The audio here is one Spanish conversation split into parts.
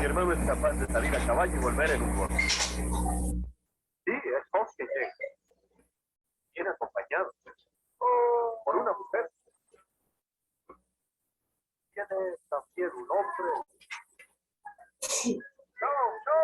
Mi hermano es capaz de salir a caballo y volver en un gorro. Sí, es Hoskin Jack. Viene acompañado por una mujer. Tiene también un hombre. ¡No, no!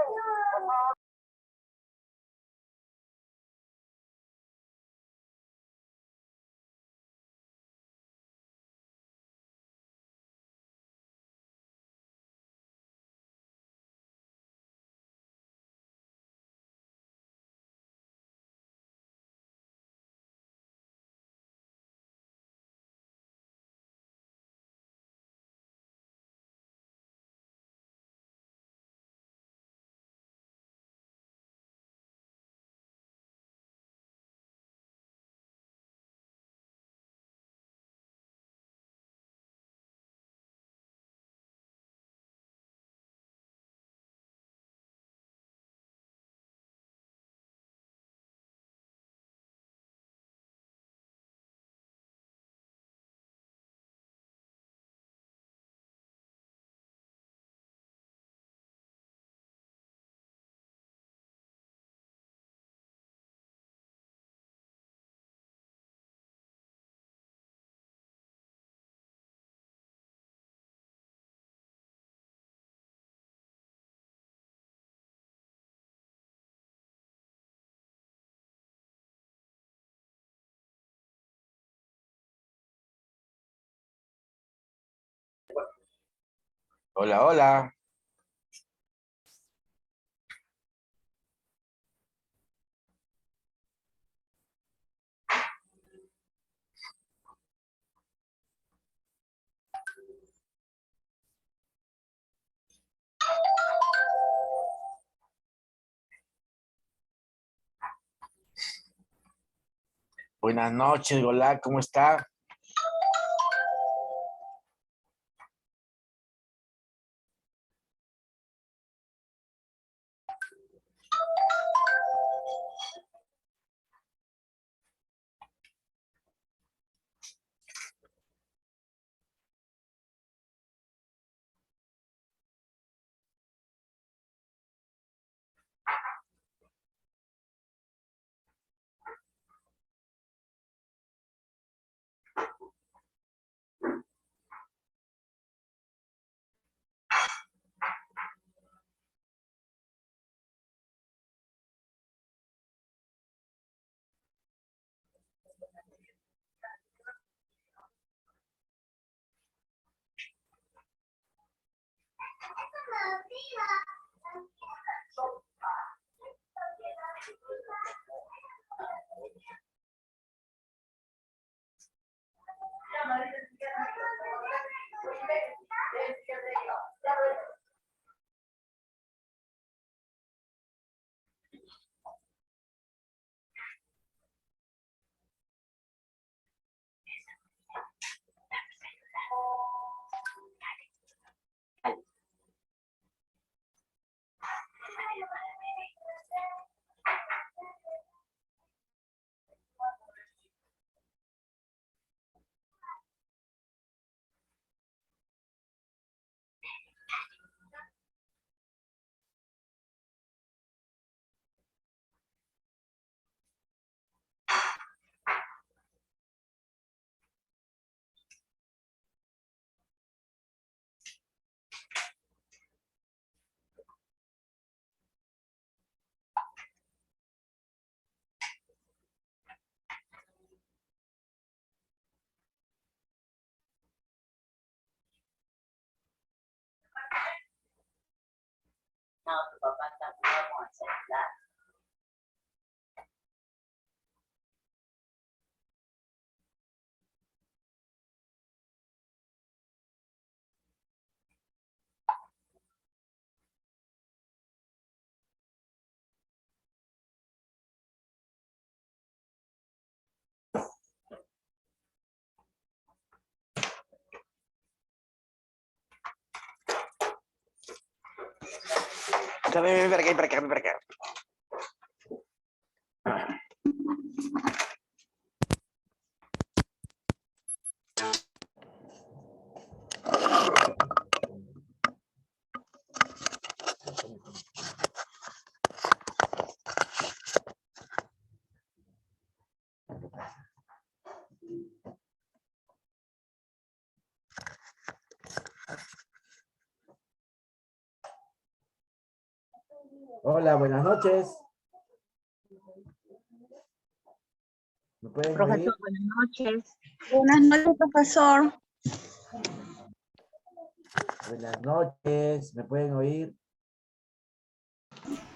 Hola, hola. Buenas noches, hola, ¿cómo está? No, tu papá está como el celular. Ven para acá, ven para acá, ven para acá. Hola, buenas noches. ¿Me pueden oír? Profesor, buenas noches. Buenas noches, profesor. Buenas noches, ¿me pueden oír?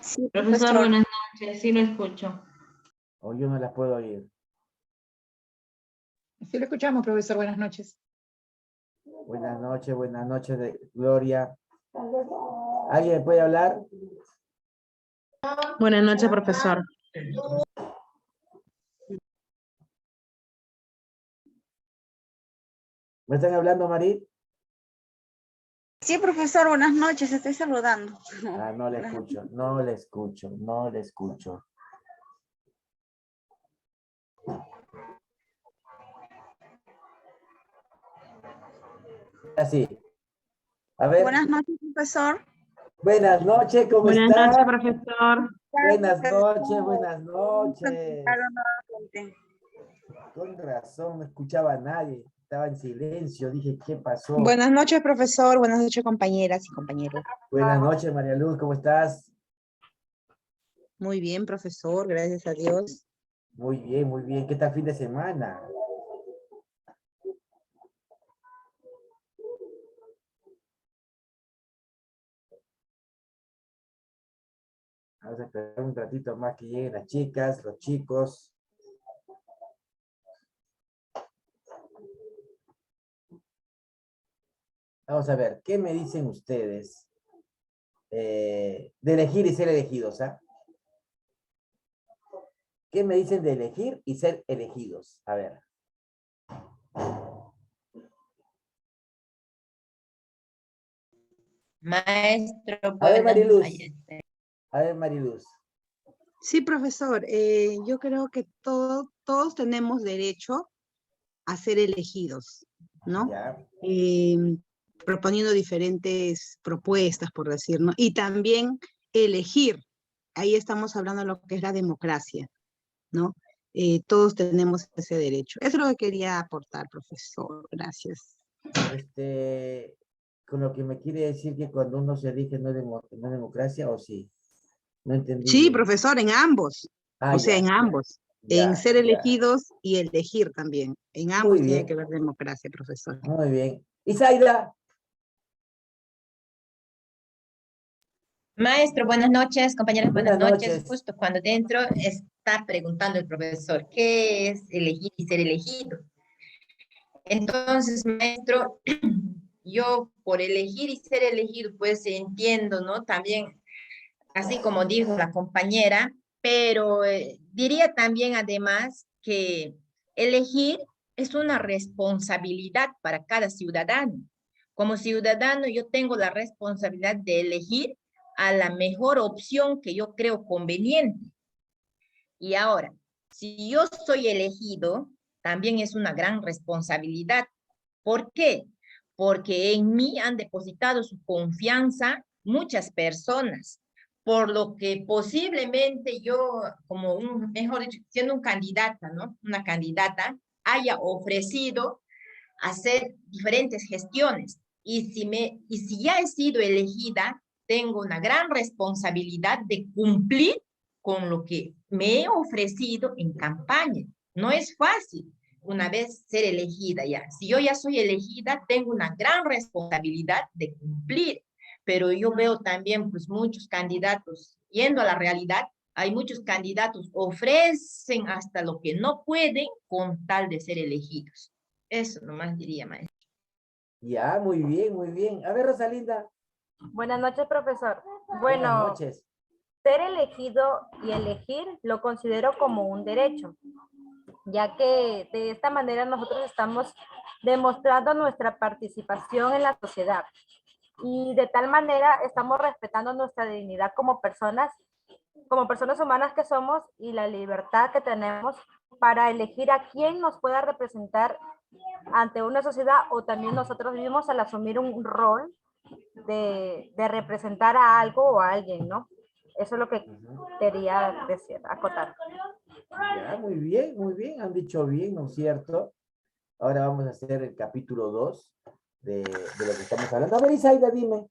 Sí, Profesor, profesor. buenas noches. Sí lo escucho. O yo no las puedo oír. Sí lo escuchamos, profesor. Buenas noches. Buenas noches, Gloria. ¿Alguien me puede hablar? Buenas noches, profesor. ¿Me están hablando, Marí? Sí, profesor, buenas noches, estoy saludando. Ah, no le escucho, no le escucho, no le escucho. Así. A ver, Buenas noches, profesor. buenas noches, ¿cómo Buenas noches, está? profesor. Buenas noches, buenas noches. Claro, nuevamente. Con razón, no escuchaba a nadie. Estaba en silencio. Dije, ¿qué pasó? Buenas noches, profesor. Buenas noches, compañeras y compañeros. Buenas noches, María Luz, ¿cómo estás? Muy bien, profesor. Gracias a Dios. Muy bien, muy bien. ¿Qué tal fin de semana? Vamos a esperar un ratito más que lleguen las chicas, los chicos. Vamos a ver, ¿qué me dicen ustedes? De elegir y ser elegidos, ¿ah? ¿Qué me dicen de elegir y ser elegidos? A ver. Maestro, A ver, Mariluz. noches. A ver, Mariluz. Sí, profesor, yo creo que todos tenemos derecho a ser elegidos, ¿no? Ya. Proponiendo diferentes propuestas, por decir, ¿no? Y también elegir. Ahí estamos hablando de lo que es la democracia, ¿no? Todos tenemos ese derecho. Eso es lo que quería aportar, profesor. Gracias. Con lo que me quiere decir que cuando uno se elige no es democracia, ¿o sí? No entendí Sí, bien. profesor, en ambos. Ah, O sea, ya, en ambos. ya, En ser ya. elegidos y elegir también. En ambos Muy tiene bien. que haber democracia, profesor. Muy bien. Isaida. Maestro, buenas noches, compañeras, buenas Buenas noches. noches. Justo cuando dentro está preguntando el profesor, ¿qué es elegir y ser elegido? Entonces, maestro, yo por elegir y ser elegido, pues entiendo, ¿no? También, así como dijo la compañera, pero diría también además que elegir es una responsabilidad para cada ciudadano. Como ciudadano, yo tengo la responsabilidad de elegir a la mejor opción que yo creo conveniente. Y ahora, si yo soy elegido, también es una gran responsabilidad. ¿Por qué? Porque en mí han depositado su confianza muchas personas, por lo que posiblemente yo, como mejor dicho, siendo un candidata, ¿no? Una candidata, haya ofrecido hacer diferentes gestiones. Y si ya he sido elegida, tengo una gran responsabilidad de cumplir con lo que me he ofrecido en campaña. No es fácil una vez ser elegida ya. Si yo ya soy elegida, tengo una gran responsabilidad de cumplir. Pero yo veo también pues muchos candidatos, yendo a la realidad, hay muchos candidatos ofrecen hasta lo que no pueden con tal de ser elegidos. Eso nomás diría, maestro. Ya, muy bien, muy bien. A ver, Rosalinda. Buenas noches, profesor. Buenas Bueno, noches. ser elegido y elegir lo considero como un derecho, ya que de esta manera nosotros estamos demostrando nuestra participación en la sociedad y de tal manera estamos respetando nuestra dignidad como personas humanas que somos y la libertad que tenemos para elegir a quién nos pueda representar ante una sociedad o también nosotros mismos al asumir un rol de representar a algo o a alguien, ¿no? Eso es lo que quería decir, acotar. Ya, muy bien. Han dicho bien, ¿no es cierto? Ahora vamos a hacer el capítulo 2 de lo que estamos hablando. A ver, Isaida, dime.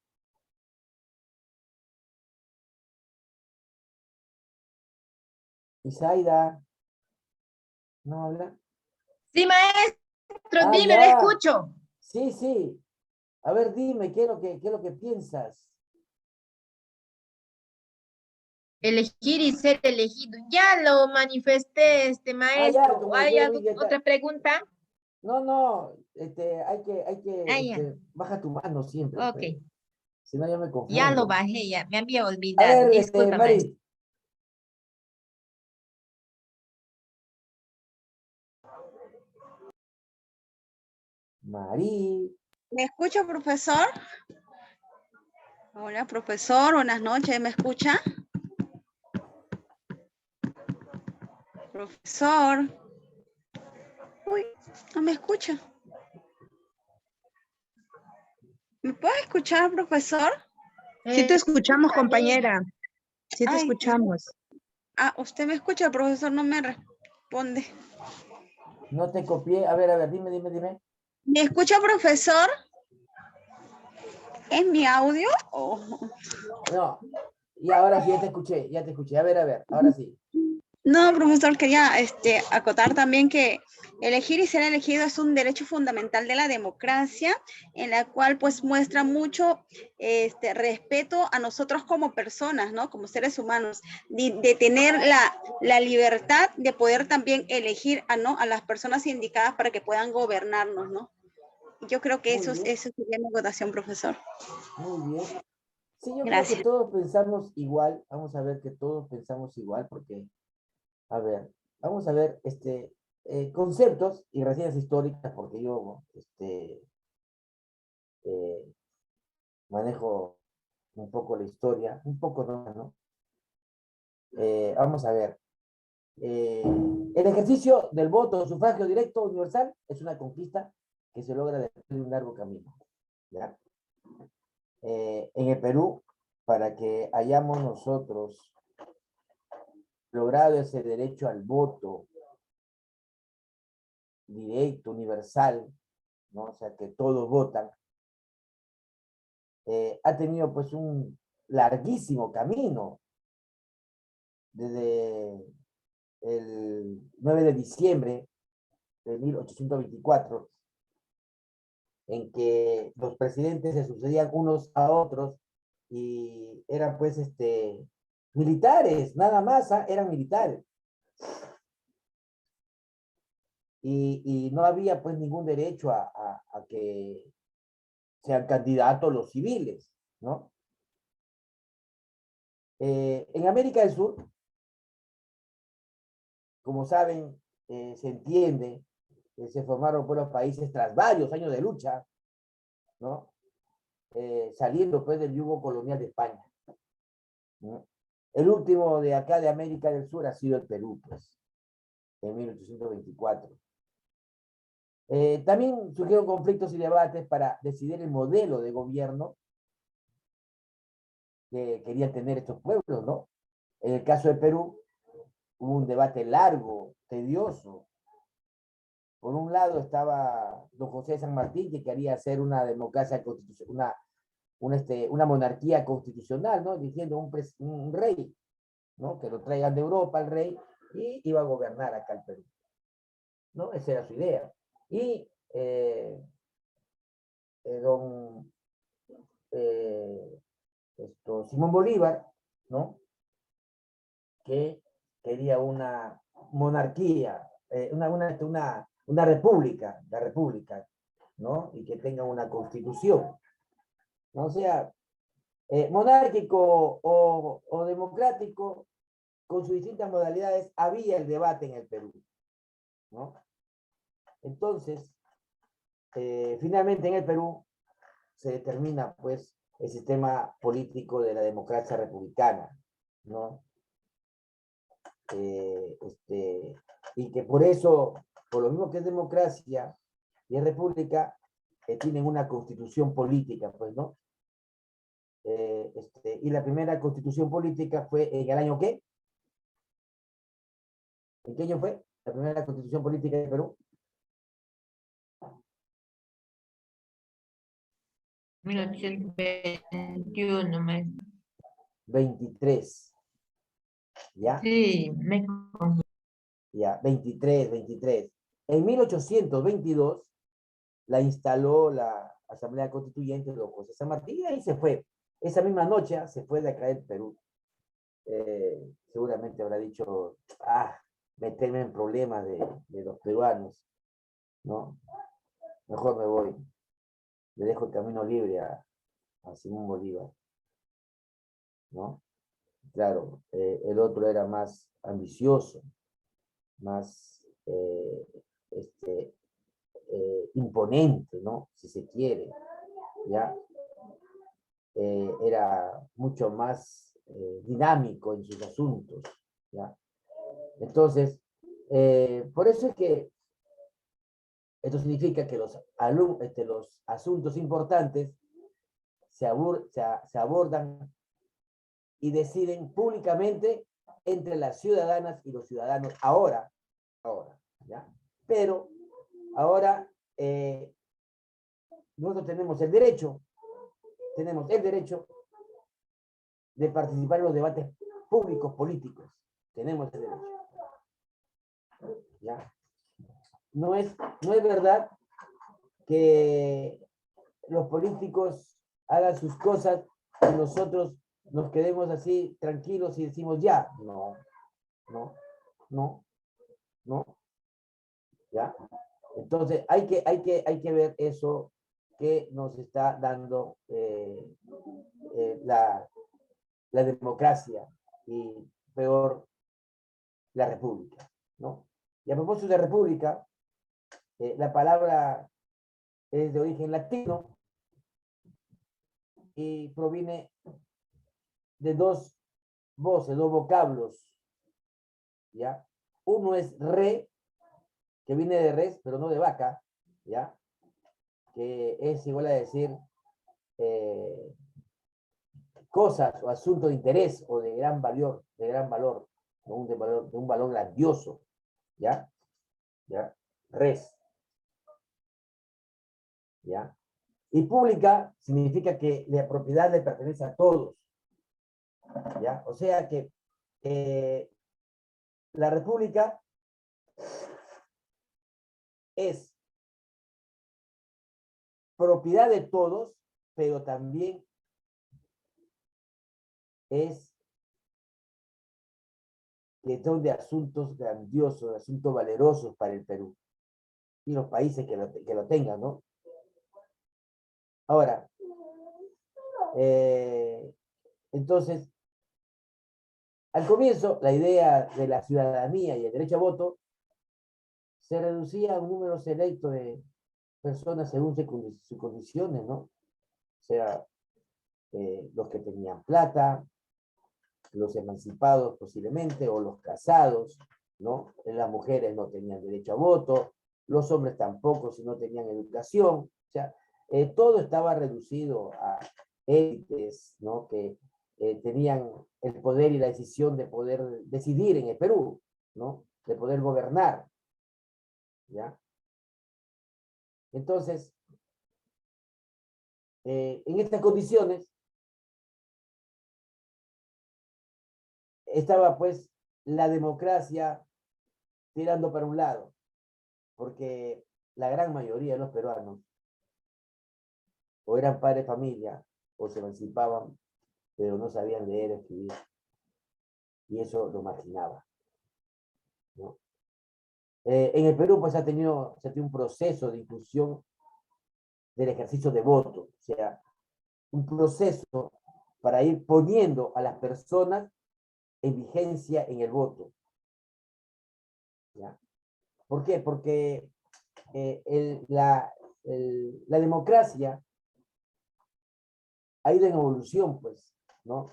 Isaida. ¿No habla? Sí, maestro, Ah, dime, le ya. escucho. Sí, sí. A ver, dime, qué es lo que piensas? Elegir y ser elegido. Ya lo manifesté, Ah, ya, maestro. como ¿Hay yo vi, ya está. otra pregunta? No, Ah, ya. baja tu mano siempre, Ok. pues. Si no, ya me Ya lo confundo. bajé, ya. Me había A olvidado. ver, Disculpa, maestro. Mari. Mari. ¿Me escucha, profesor? Hola, profesor. Buenas noches. ¿Me escucha? Profesor. Uy, no me escucha. ¿Me puede escuchar, profesor? Sí te escuchamos, compañera. Sí te Ay. escuchamos. Ah, usted me escucha, profesor, no me responde. No te copié. A ver, dime. ¿Me escucha, profesor? ¿Es mi audio? Oh. No. Y ahora sí, ya te escuché. A ver, ahora sí. No, profesor, quería acotar también que elegir y ser elegido es un derecho fundamental de la democracia, en la cual pues muestra mucho respeto a nosotros como personas, ¿no? Como seres humanos, de tener la libertad de poder también elegir a las personas indicadas para que puedan gobernarnos, ¿no? Yo creo que Muy bien, eso sería mi acotación, profesor. muy bien. Sí, yo creo que Gracias. todos pensamos igual. Vamos a ver que todos pensamos igual porque, a ver, vamos a ver conceptos y reseñas históricas porque yo eh, manejo un poco la historia, un poco no. Vamos a ver. El ejercicio del voto, sufragio directo universal, es una conquista que se logra después de un largo camino. ¿Ya? En el Perú, para que hayamos nosotros logrado ese derecho al voto directo, universal, ¿no? O sea, que todos votan, ha tenido pues un larguísimo camino desde el 9 de diciembre de 1824, en que los presidentes se sucedían unos a otros y eran pues militares, nada más, eran militares. Y no había pues ningún derecho a que sean candidatos los civiles, ¿no? En América del Sur, como saben, se entiende que se formaron pues, los países tras varios años de lucha, ¿no? Saliendo pues del yugo colonial de España, ¿no? El último de acá de América del Sur ha sido el Perú, pues, en 1824. También surgieron conflictos y debates para decidir el modelo de gobierno que querían tener estos pueblos, ¿no? En el caso de Perú, hubo un debate largo, tedioso. Por un lado estaba don José de San Martín, que quería hacer una democracia constitucional, una monarquía constitucional, ¿no? Diciendo un rey, ¿no? Que lo traigan de Europa al rey y iba a gobernar acá el Perú, ¿no? Esa era su idea. Y don Simón Bolívar, ¿no? Que quería una monarquía, una república, la república, ¿no? Y que tenga una constitución, ¿no? O sea, monárquico o democrático, con sus distintas modalidades, había el debate en el Perú, ¿no? Entonces, finalmente en el Perú se determina, pues, el sistema político de la democracia republicana, ¿no? Y que por eso, por lo mismo que es democracia y es república, tienen una constitución política, pues, ¿no? Y la primera constitución política fue en el año ¿qué? ¿En qué año fue la primera constitución política de Perú? 1821, maestro. 23, ¿ya? Sí, Ya, 23. En 1822 la instaló la Asamblea Constituyente de don José San Martín y ahí se fue. Esa misma noche se fue de acá del Perú. Seguramente habrá dicho, meterme en problemas de los peruanos, ¿no? Mejor me voy. Le dejo el camino libre a Simón Bolívar, ¿no? Claro, el otro era más ambicioso, más imponente, ¿no? Si se quiere, ¿ya? Era mucho más dinámico en sus asuntos, ¿ya? Entonces, por eso es que esto significa que los asuntos importantes se abordan y deciden públicamente entre las ciudadanas y los ciudadanos ahora, ¿ya? Pero ahora nosotros tenemos el derecho de participar en los debates públicos políticos. Tenemos el derecho. ¿Ya? No es verdad que los políticos hagan sus cosas y nosotros nos quedemos así tranquilos y decimos ya. No, no, no, no. ¿Ya? Entonces hay que ver eso que nos está dando la democracia y peor la república, ¿no? Y a propósito de república, la palabra es de origen latino y proviene de dos voces, dos vocablos, ¿ya? Uno es re, que viene de res, pero no de vaca, ¿ya? Que es igual a decir cosas o asuntos de interés o de gran valor, ¿no? de un valor grandioso, ¿ya? ¿Ya? Res, ¿ya? Y pública significa que la propiedad le pertenece a todos, ¿ya? O sea que la república es propiedad de todos, pero también es que son de asuntos grandiosos, asuntos valerosos para el Perú y los países que lo tengan, ¿no? Ahora, entonces, al comienzo, la idea de la ciudadanía y el derecho a voto se reducía a un número selecto de personas según sus condiciones, ¿no? O sea, los que tenían plata, los emancipados posiblemente, o los casados, ¿no? Las mujeres no tenían derecho a voto, los hombres tampoco si no tenían educación, o sea, todo estaba reducido a élites, ¿no? Que tenían el poder y la decisión de poder decidir en el Perú, ¿no? De poder gobernar, ¿ya? Entonces, en estas condiciones, estaba pues la democracia tirando para un lado, porque la gran mayoría de los peruanos o eran padres de familia o se emancipaban, pero no sabían leer o escribir, y eso lo marginaba, ¿no? En el Perú pues se ha tenido un proceso de inclusión del ejercicio de voto, o sea, un proceso para ir poniendo a las personas en vigencia en el voto, ¿ya? ¿Por qué? Porque la democracia ha ido en evolución, pues, ¿no?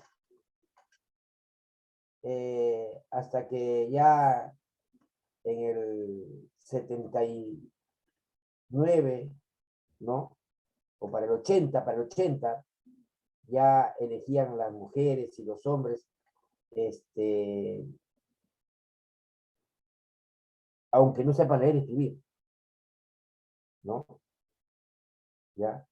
Hasta que ya en el 79, ¿no? O para el 80, ya elegían las mujeres y los hombres, aunque no sepan leer y escribir, ¿no? ¿Ya?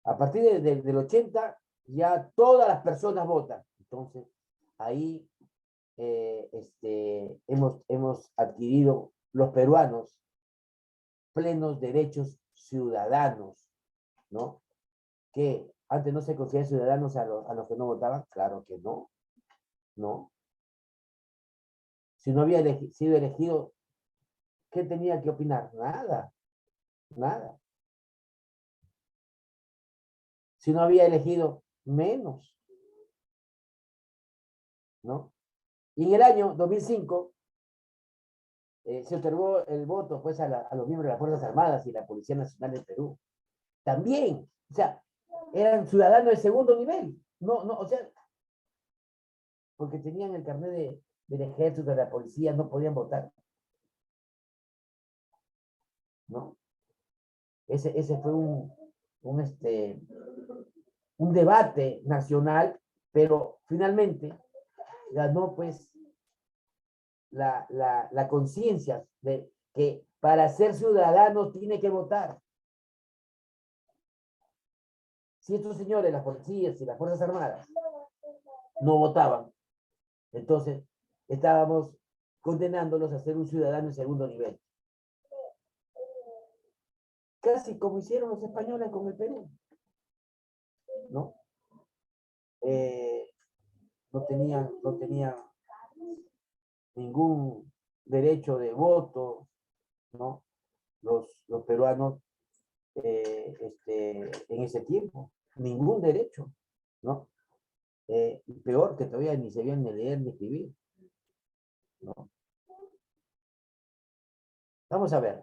A partir del 80, ya todas las personas votan. Entonces, ahí hemos adquirido los peruanos plenos derechos ciudadanos, ¿no? Que antes no se consideraban ciudadanos a los que no votaban. Claro que no, no. Si no había sido elegido, ¿qué tenía que opinar? Nada, nada. Si no había elegido, menos, ¿no? Y en el año 2005 se otorgó el voto pues, a los miembros de las Fuerzas Armadas y la Policía Nacional del Perú. También, o sea, eran ciudadanos de segundo nivel. No, o sea, porque tenían el carnet del ejército, de la policía, no podían votar, ¿no? Ese fue un debate nacional, pero finalmente ganó pues la conciencia de que para ser ciudadano tiene que votar. Si estos señores, las policías y las Fuerzas Armadas, no votaban, entonces estábamos condenándolos a ser un ciudadano en segundo nivel. Casi como hicieron los españoles con el Perú, ¿no? No tenían ningún derecho de voto, ¿no? Los peruanos en ese tiempo, ningún derecho, ¿no? Peor que todavía ni sabían ni leer ni escribir, ¿no? Vamos a ver.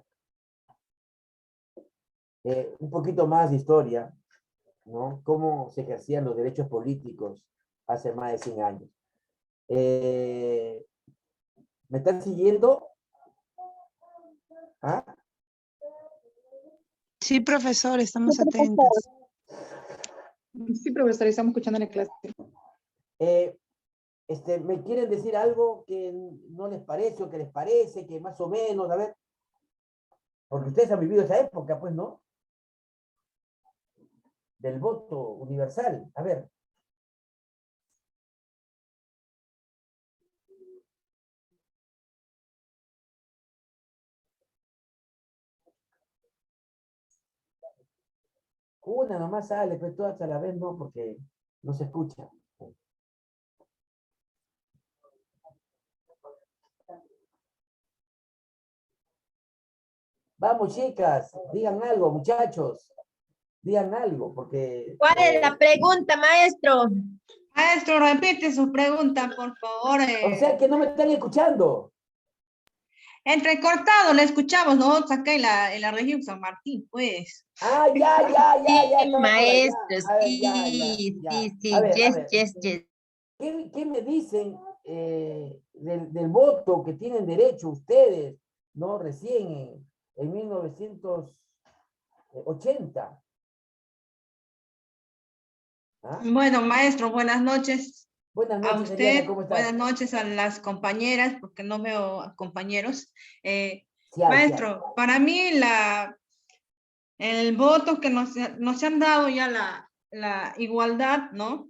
Un poquito más de historia, ¿no? Cómo se ejercían los derechos políticos hace más de 100 años. ¿Me están siguiendo? ¿Ah? Sí, profesor, estamos atentos. Sí, profesor, estamos escuchando la clase. ¿Me quieren decir algo que no les parece o que les parece, que más o menos, a ver? Porque ustedes han vivido esa época, pues, ¿no? Del voto universal. A ver. Una nomás sale, pero todas a la vez no, porque no se escucha. Vamos, chicas, digan algo, muchachos. Digan algo, porque... ¿Cuál es la pregunta, maestro? Maestro, repite su pregunta, por favor. O sea que no me están escuchando. Entrecortado, le escuchamos nosotros acá en la región San Martín, pues. Ah, ya, Sí, estaba por allá. maestro, A ver, sí, ya. sí, A ver, yes. ¿Qué me dicen del voto que tienen derecho ustedes, no? Recién en 1980. ¿Ah? Bueno, maestro, buenas noches Buenas a noches, Eliana, usted, ¿cómo estás? buenas noches a las compañeras, porque no veo a compañeros. Sí Maestro, para mí el voto que nos han dado ya la igualdad, ¿no?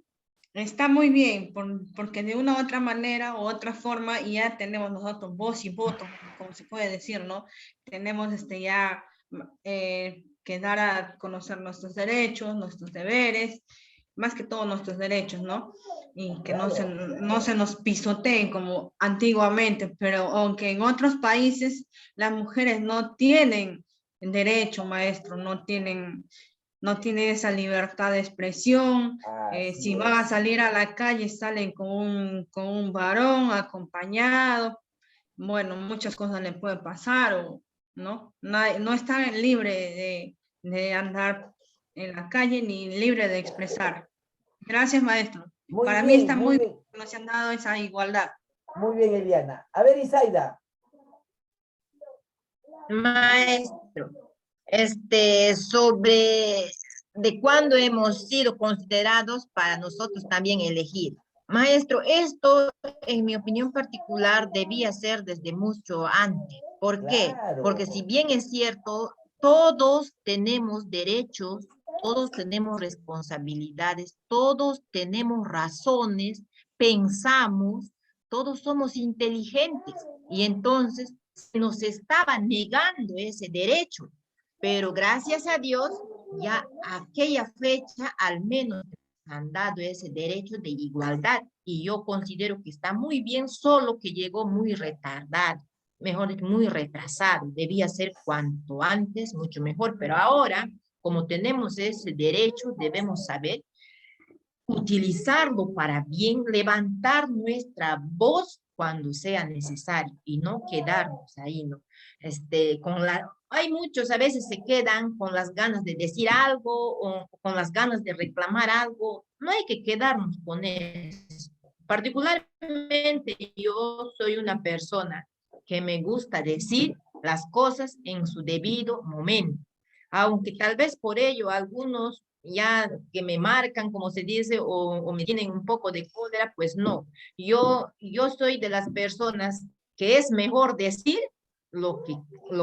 Está muy bien, porque de una u otra manera u otra forma ya tenemos nosotros voz y voto, como se puede decir, ¿no? Tenemos ya que dar a conocer nuestros derechos, nuestros deberes, más que todo nuestros derechos, ¿no? Y que no se nos pisoteen como antiguamente, pero aunque en otros países las mujeres no tienen derecho, maestro, no tienen esa libertad de expresión. Si van a salir a la calle, salen con un varón acompañado. Bueno, muchas cosas le pueden pasar, ¿no? No están libre de andar en la calle ni libre de expresar. Gracias, maestro. Para mí está muy bien que nos han dado esa igualdad. Muy bien, Eliana. A ver, Isaida. Maestro, sobre de cuándo hemos sido considerados para nosotros también elegir. Maestro, esto, en mi opinión particular, debía ser desde mucho antes. ¿Por qué? Porque si bien es cierto, todos tenemos derechos, todos tenemos responsabilidades, todos tenemos razones, pensamos, todos somos inteligentes y entonces nos estaba negando ese derecho. Pero gracias a Dios, ya aquella fecha al menos han dado ese derecho de igualdad y yo considero que está muy bien, solo que llegó muy retardado, mejor dicho, muy retrasado, debía ser cuanto antes, mucho mejor, pero ahora, como tenemos ese derecho, debemos saber utilizarlo para bien, levantar nuestra voz cuando sea necesario y no quedarnos ahí, ¿no? Hay muchos a veces se quedan con las ganas de decir algo o con las ganas de reclamar algo. No hay que quedarnos con eso. Particularmente yo soy una persona que me gusta decir las cosas en su debido momento. Aunque tal vez por ello algunos ya que me marcan, como se dice, o me tienen un poco de cólera, pues no. Yo soy de las personas que es mejor decir lo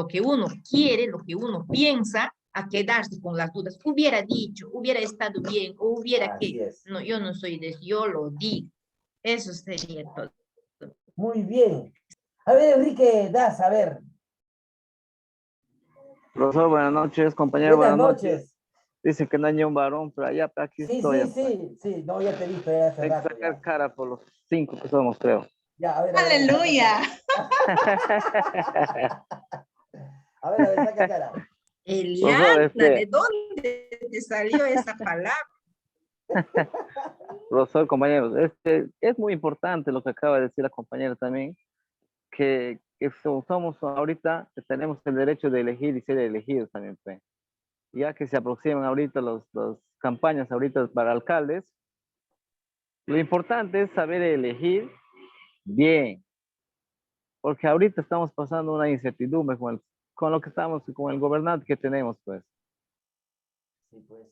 que uno quiere, lo que uno piensa, a quedarse con las dudas. Hubiera dicho, hubiera estado bien, o hubiera que. No, yo no soy de eso, yo lo digo. Eso sería todo. Muy bien. A ver, Enrique, das, a ver. Profesor, buenas noches, compañero, Buenas buenas noches. noches. Dicen que no hay ni un varón, pero allá, aquí Sí, estoy. sí, sí, sí. No, ya te he visto ya hace Hay que rato sacar ya. cara por los 5 que somos, creo. Ya, a ver, Aleluya. a ver, saca cara. Profesor, Eliana, ¿de dónde te salió esa palabra? profesor, compañeros, es muy importante lo que acaba de decir la compañera también, que somos ahorita, que tenemos el derecho de elegir y ser elegidos también, pues. Ya que se aproximan ahorita las campañas ahorita para alcaldes, lo importante es saber elegir bien, porque ahorita estamos pasando una incertidumbre con lo que estamos, con el gobernante que tenemos, pues. Sí, pues.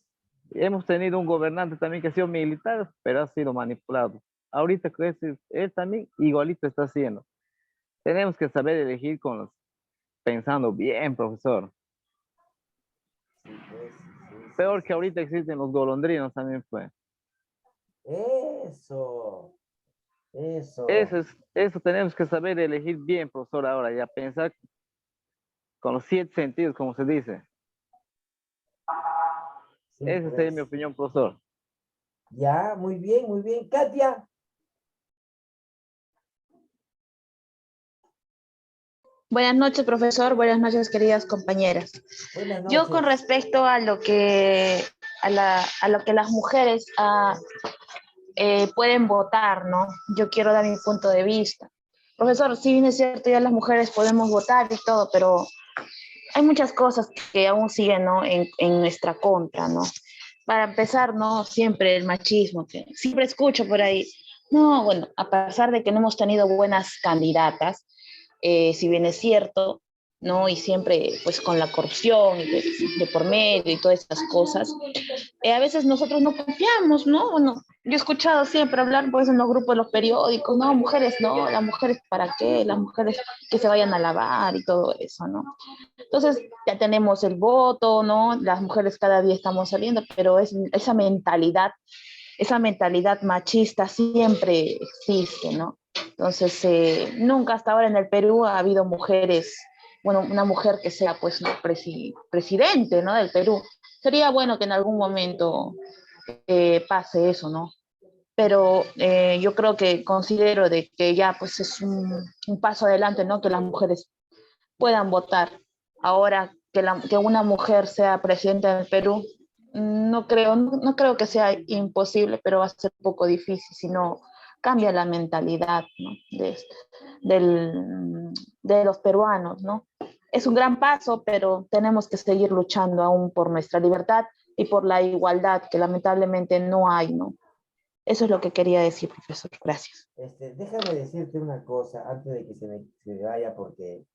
Hemos tenido un gobernante también que ha sido militar, pero ha sido manipulado. Ahorita él también igualito está haciendo. Tenemos que saber elegir pensando bien, profesor. Sí, pues, sí, Peor sí, que ahorita existen los golondrinos también, pues. Eso, eso. Eso tenemos que saber elegir bien, profesor, ahora, y a pensar con los 7 sentidos, como se dice. Sí, Esa sería mi pues. opinión, profesor. Ya, muy bien, muy bien. Katia. Buenas noches, profesor. Buenas noches, queridas compañeras. Buenas Yo con noches. respecto a lo que, a lo que las mujeres pueden votar, ¿no? Yo quiero dar mi punto de vista. Profesor, si bien es cierto, ya las mujeres podemos votar y todo, pero hay muchas cosas que aún siguen, ¿no? En nuestra contra, ¿no? Para empezar, ¿no? Siempre el machismo, que siempre escucho por ahí. No, bueno, a pesar de que no hemos tenido buenas candidatas, si bien es cierto, ¿no? Y siempre, pues, con la corrupción y de por medio y todas esas cosas, a veces nosotros no confiamos, ¿no? Bueno, yo he escuchado siempre hablar, pues, en los grupos de los periódicos, no, mujeres, no, las mujeres, ¿para qué? Las mujeres que se vayan a lavar y todo eso, ¿no? Entonces, ya tenemos el voto, ¿no? Las mujeres cada día estamos saliendo, pero esa mentalidad machista siempre existe, ¿no? Entonces, nunca hasta ahora en el Perú ha habido mujeres, bueno, una mujer que sea pues presidente, ¿no? Del Perú. Sería bueno que en algún momento pase eso, ¿no? Pero yo creo que considero de que ya pues es un paso adelante, ¿no? Que las mujeres puedan votar. Ahora que una mujer sea presidenta del Perú, no creo que sea imposible, pero va a ser un poco difícil si no cambia la mentalidad, ¿no? de los peruanos, ¿no? Es un gran paso, pero tenemos que seguir luchando aún por nuestra libertad y por la igualdad que lamentablemente no hay, ¿no? Eso es lo que quería decir, profesor. Gracias. Déjame decirte una cosa antes de que se me vaya, porque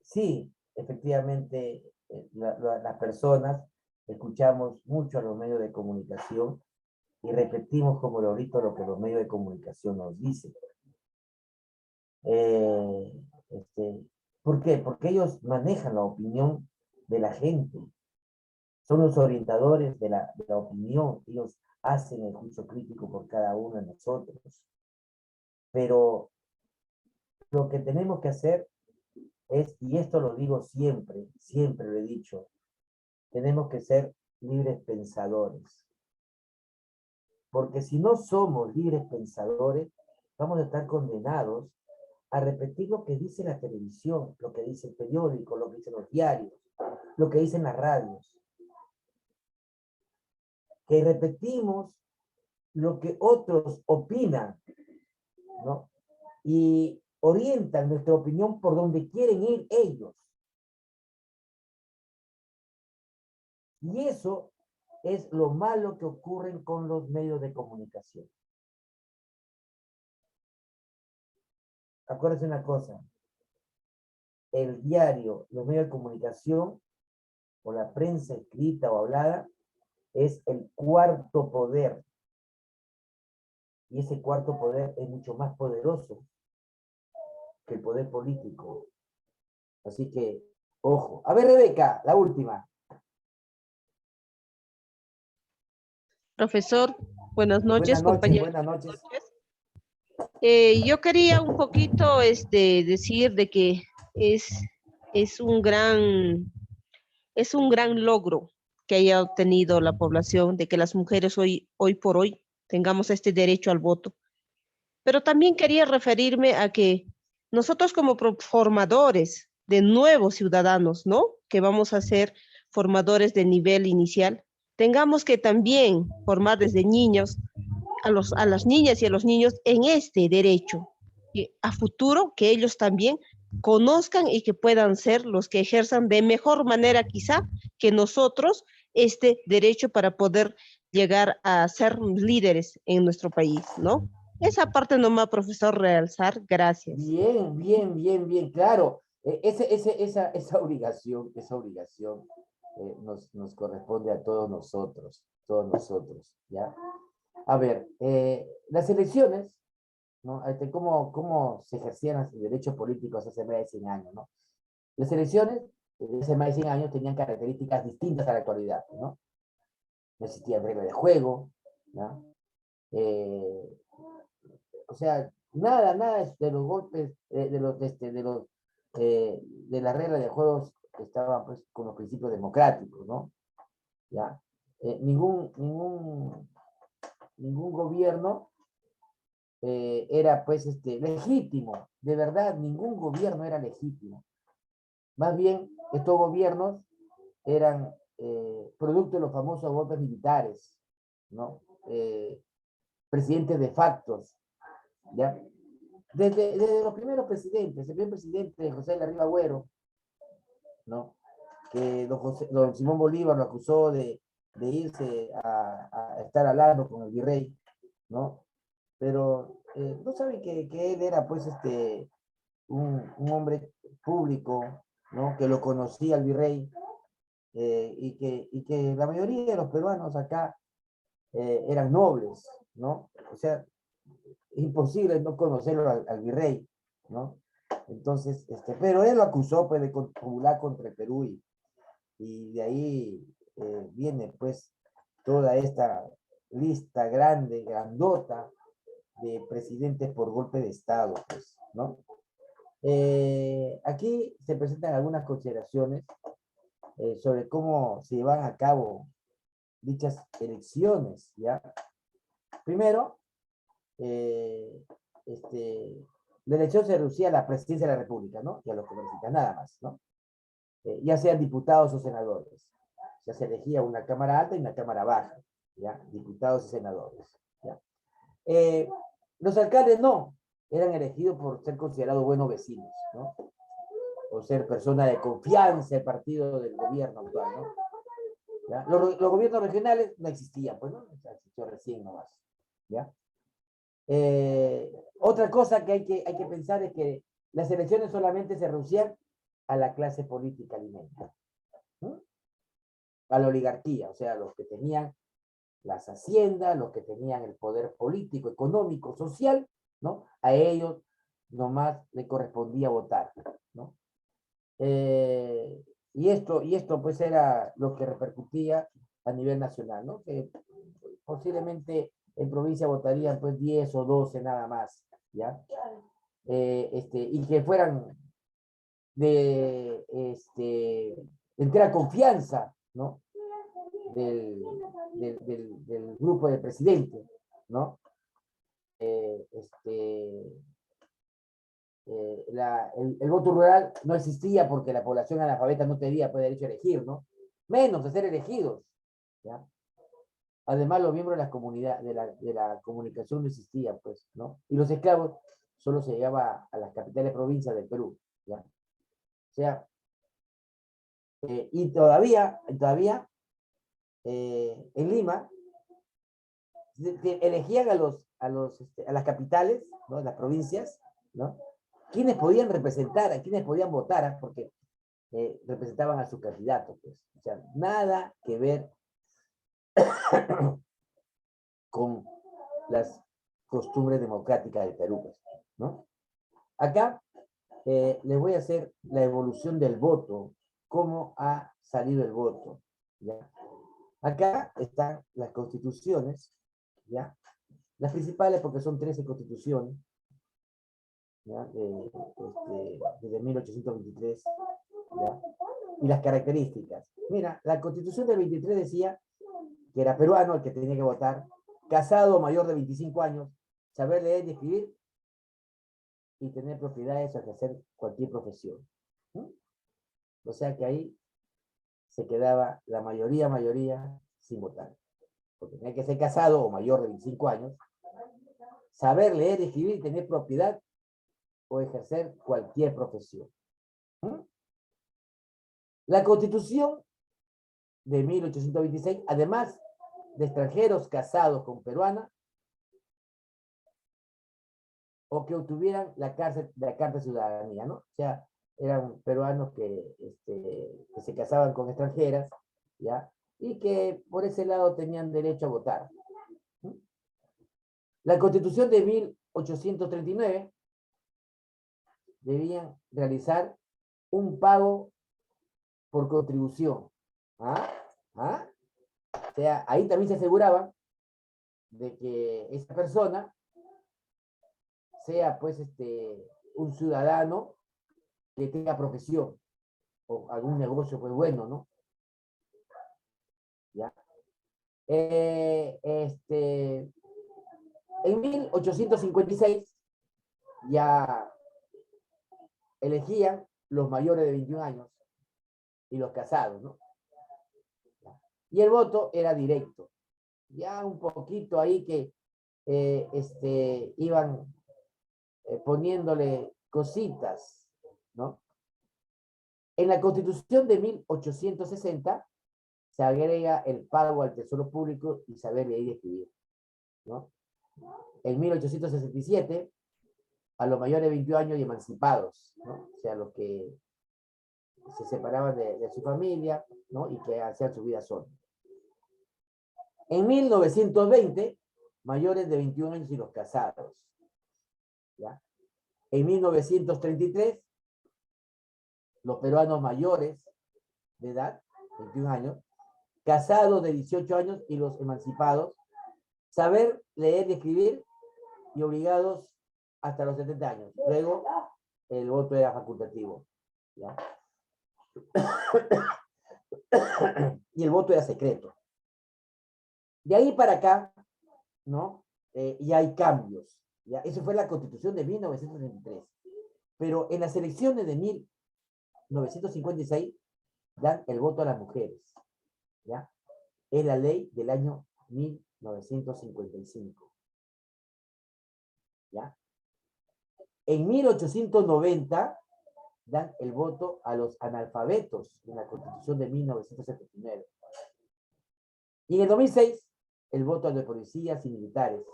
sí, efectivamente, las personas escuchamos mucho a los medios de comunicación y repetimos como lorito lo que los medios de comunicación nos dicen. Eh, ¿Por qué? Porque ellos manejan la opinión de la gente. Son los orientadores de la opinión. Ellos hacen el juicio crítico por cada uno de nosotros. Pero lo que tenemos que hacer es, y esto lo digo siempre, siempre lo he dicho, tenemos que ser libres pensadores. Porque si no somos libres pensadores, vamos a estar condenados a repetir lo que dice la televisión, lo que dice el periódico, lo que dicen los diarios, lo que dicen las radios. Que repetimos lo que otros opinan, ¿no? Y orientan nuestra opinión por donde quieren ir ellos. Y eso es lo malo que ocurre con los medios de comunicación. Acuérdense una cosa, el diario, los medios de comunicación, o la prensa escrita o hablada, es el cuarto poder. Y ese cuarto poder es mucho más poderoso que el poder político. Así que, ojo. A ver, Rebeca, la última. Profesor, buenas Buenas noches, noches, compañeros. buenas noches. Yo quería un poquito decir de que es, es un gran, es un gran logro que haya obtenido la población de que las mujeres hoy por hoy tengamos este derecho al voto. Pero también quería referirme a que nosotros como formadores de nuevos ciudadanos, ¿no? Que vamos a ser formadores de nivel inicial, tengamos que también formar desde niños a las niñas y a los niños en este derecho. Y a futuro que ellos también conozcan y que puedan ser los que ejerzan de mejor manera quizá que nosotros este derecho para poder llegar a ser líderes en nuestro país, ¿no? Esa parte nomás, profesor, realzar. Gracias. Bien, bien, bien, bien, claro. Esa obligación, nos corresponde a todos nosotros, ¿ya? A ver, las elecciones, ¿no? ¿Cómo se ejercían los derechos políticos hace más de 100 años, ¿no? Las elecciones hace más de 100 años tenían características distintas a la actualidad, ¿no? No existían reglas de juego, ¿no? O sea, nada de los golpes, de las reglas de juegos que estaban pues con los principios democráticos, ¿no? ¿Ya? Ningún gobierno era pues legítimo, de verdad, ningún gobierno era legítimo. Más bien, estos gobiernos eran producto de los famosos golpes militares, ¿no? Presidentes de factos, ¿ya? Desde los primeros presidentes, el primer presidente José de la Riva Agüero, ¿no? Que don Simón Bolívar lo acusó de irse a estar hablando con el virrey, ¿no? Pero no saben que él era pues un hombre público, ¿no? Que lo conocía el virrey, y que la mayoría de los peruanos acá eran nobles, ¿no? O sea, imposible no conocerlo al virrey, ¿no? Entonces, pero él lo acusó pues de confabular contra el Perú y de ahí viene pues toda esta lista grande, grandota de presidentes por golpe de Estado, pues, ¿no? Aquí se presentan algunas consideraciones sobre cómo se llevan a cabo dichas elecciones, ¿ya? Primero, la elección se reducía a la presidencia de la República, ¿no? Y a los congresistas, nada más, ¿no? Ya sean diputados o senadores. O sea, se elegía una cámara alta y una cámara baja, ¿ya? Diputados y senadores, ¿ya? Los alcaldes no, eran elegidos por ser considerados buenos vecinos, ¿no? O ser persona de confianza del partido del gobierno actual, ¿no? ¿Ya? Los gobiernos regionales no existían, pues, ¿no? O sea, existió recién nomás, ¿ya? Otra cosa que hay que pensar es que las elecciones solamente se reducían a la clase política alimenta, ¿no? A la oligarquía, o sea, los que tenían las haciendas, los que tenían el poder político, económico, social, ¿no? A ellos nomás le correspondía votar, ¿no? Y esto pues era lo que repercutía a nivel nacional, ¿no? Que posiblemente en provincia votarían pues 10 o 12 nada más, ¿ya? Y que fueran de entera confianza, ¿no? Del grupo de presidente, ¿no? El voto rural no existía porque la población analfabeta no tenía pues, derecho a elegir, ¿no? Menos a ser elegidos, ¿ya? Además, los miembros de la comunidad, de la comunicación no existían, pues, ¿no? Y los esclavos solo se llevaba a las capitales provincias del Perú, ¿ya? O sea, y todavía en Lima, elegían a las capitales, ¿no? Las provincias, ¿no? Quienes podían representar, a quienes podían votar, porque representaban a su candidato, pues. O sea, nada que ver con las costumbres democráticas del Perú, pues, ¿no? Acá les voy a hacer la evolución del voto, cómo ha salido el voto, ¿ya? Acá están las constituciones, ¿ya? Las principales porque son 13 constituciones, ¿ya? Desde 1823, ¿ya? Y las características. Mira, la Constitución del 23 decía que era peruano el que tenía que votar, casado mayor de 25 años, saber leer y escribir y tener propiedades o ejercer cualquier profesión. ¿Mm? O sea que ahí se quedaba la mayoría sin votar. Porque tenía que ser casado o mayor de 25 años, saber leer, escribir y tener propiedad o ejercer cualquier profesión. ¿Mm? La Constitución de 1826, además de extranjeros casados con peruana o que obtuvieran la carta de ciudadanía, ¿no? O sea, eran peruanos que se casaban con extranjeras, ¿ya? Y que por ese lado tenían derecho a votar. ¿Mm? La Constitución de 1839 debían realizar un pago por contribución. ¿Ah? ¿Ah? O sea, ahí también se aseguraba de que esa persona sea, pues, un ciudadano que tenga profesión o algún negocio, pues, bueno, ¿no? ¿Ya? En 1856 ya elegían los mayores de 21 años y los casados, ¿no? Y el voto era directo. Ya un poquito ahí que iban poniéndole cositas, ¿no? En la Constitución de 1860 se agrega el pago al tesoro público y saber leer y escribir, ¿no? En 1867, a los mayores de 21 años y emancipados, ¿no? O sea, los que se separaban de su familia, ¿no? Y que hacían su vida solos. En 1920, mayores de 21 años y los casados, ¿ya? En 1933, los peruanos mayores de edad, 21 años, casados de 18 años y los emancipados, saber leer y escribir y obligados hasta los 70 años. Luego, el voto era facultativo, ¿ya? Y el voto era secreto. De ahí para acá, ¿no? Ya hay cambios, ¿ya? Eso fue la Constitución de 1933. Pero en las elecciones de 1956 dan el voto a las mujeres, ¿ya? Es la ley del año 1955, ¿ya? En 1890 dan el voto a los analfabetos en la Constitución de 1979. Y en el 2006, el voto a los policías y militares,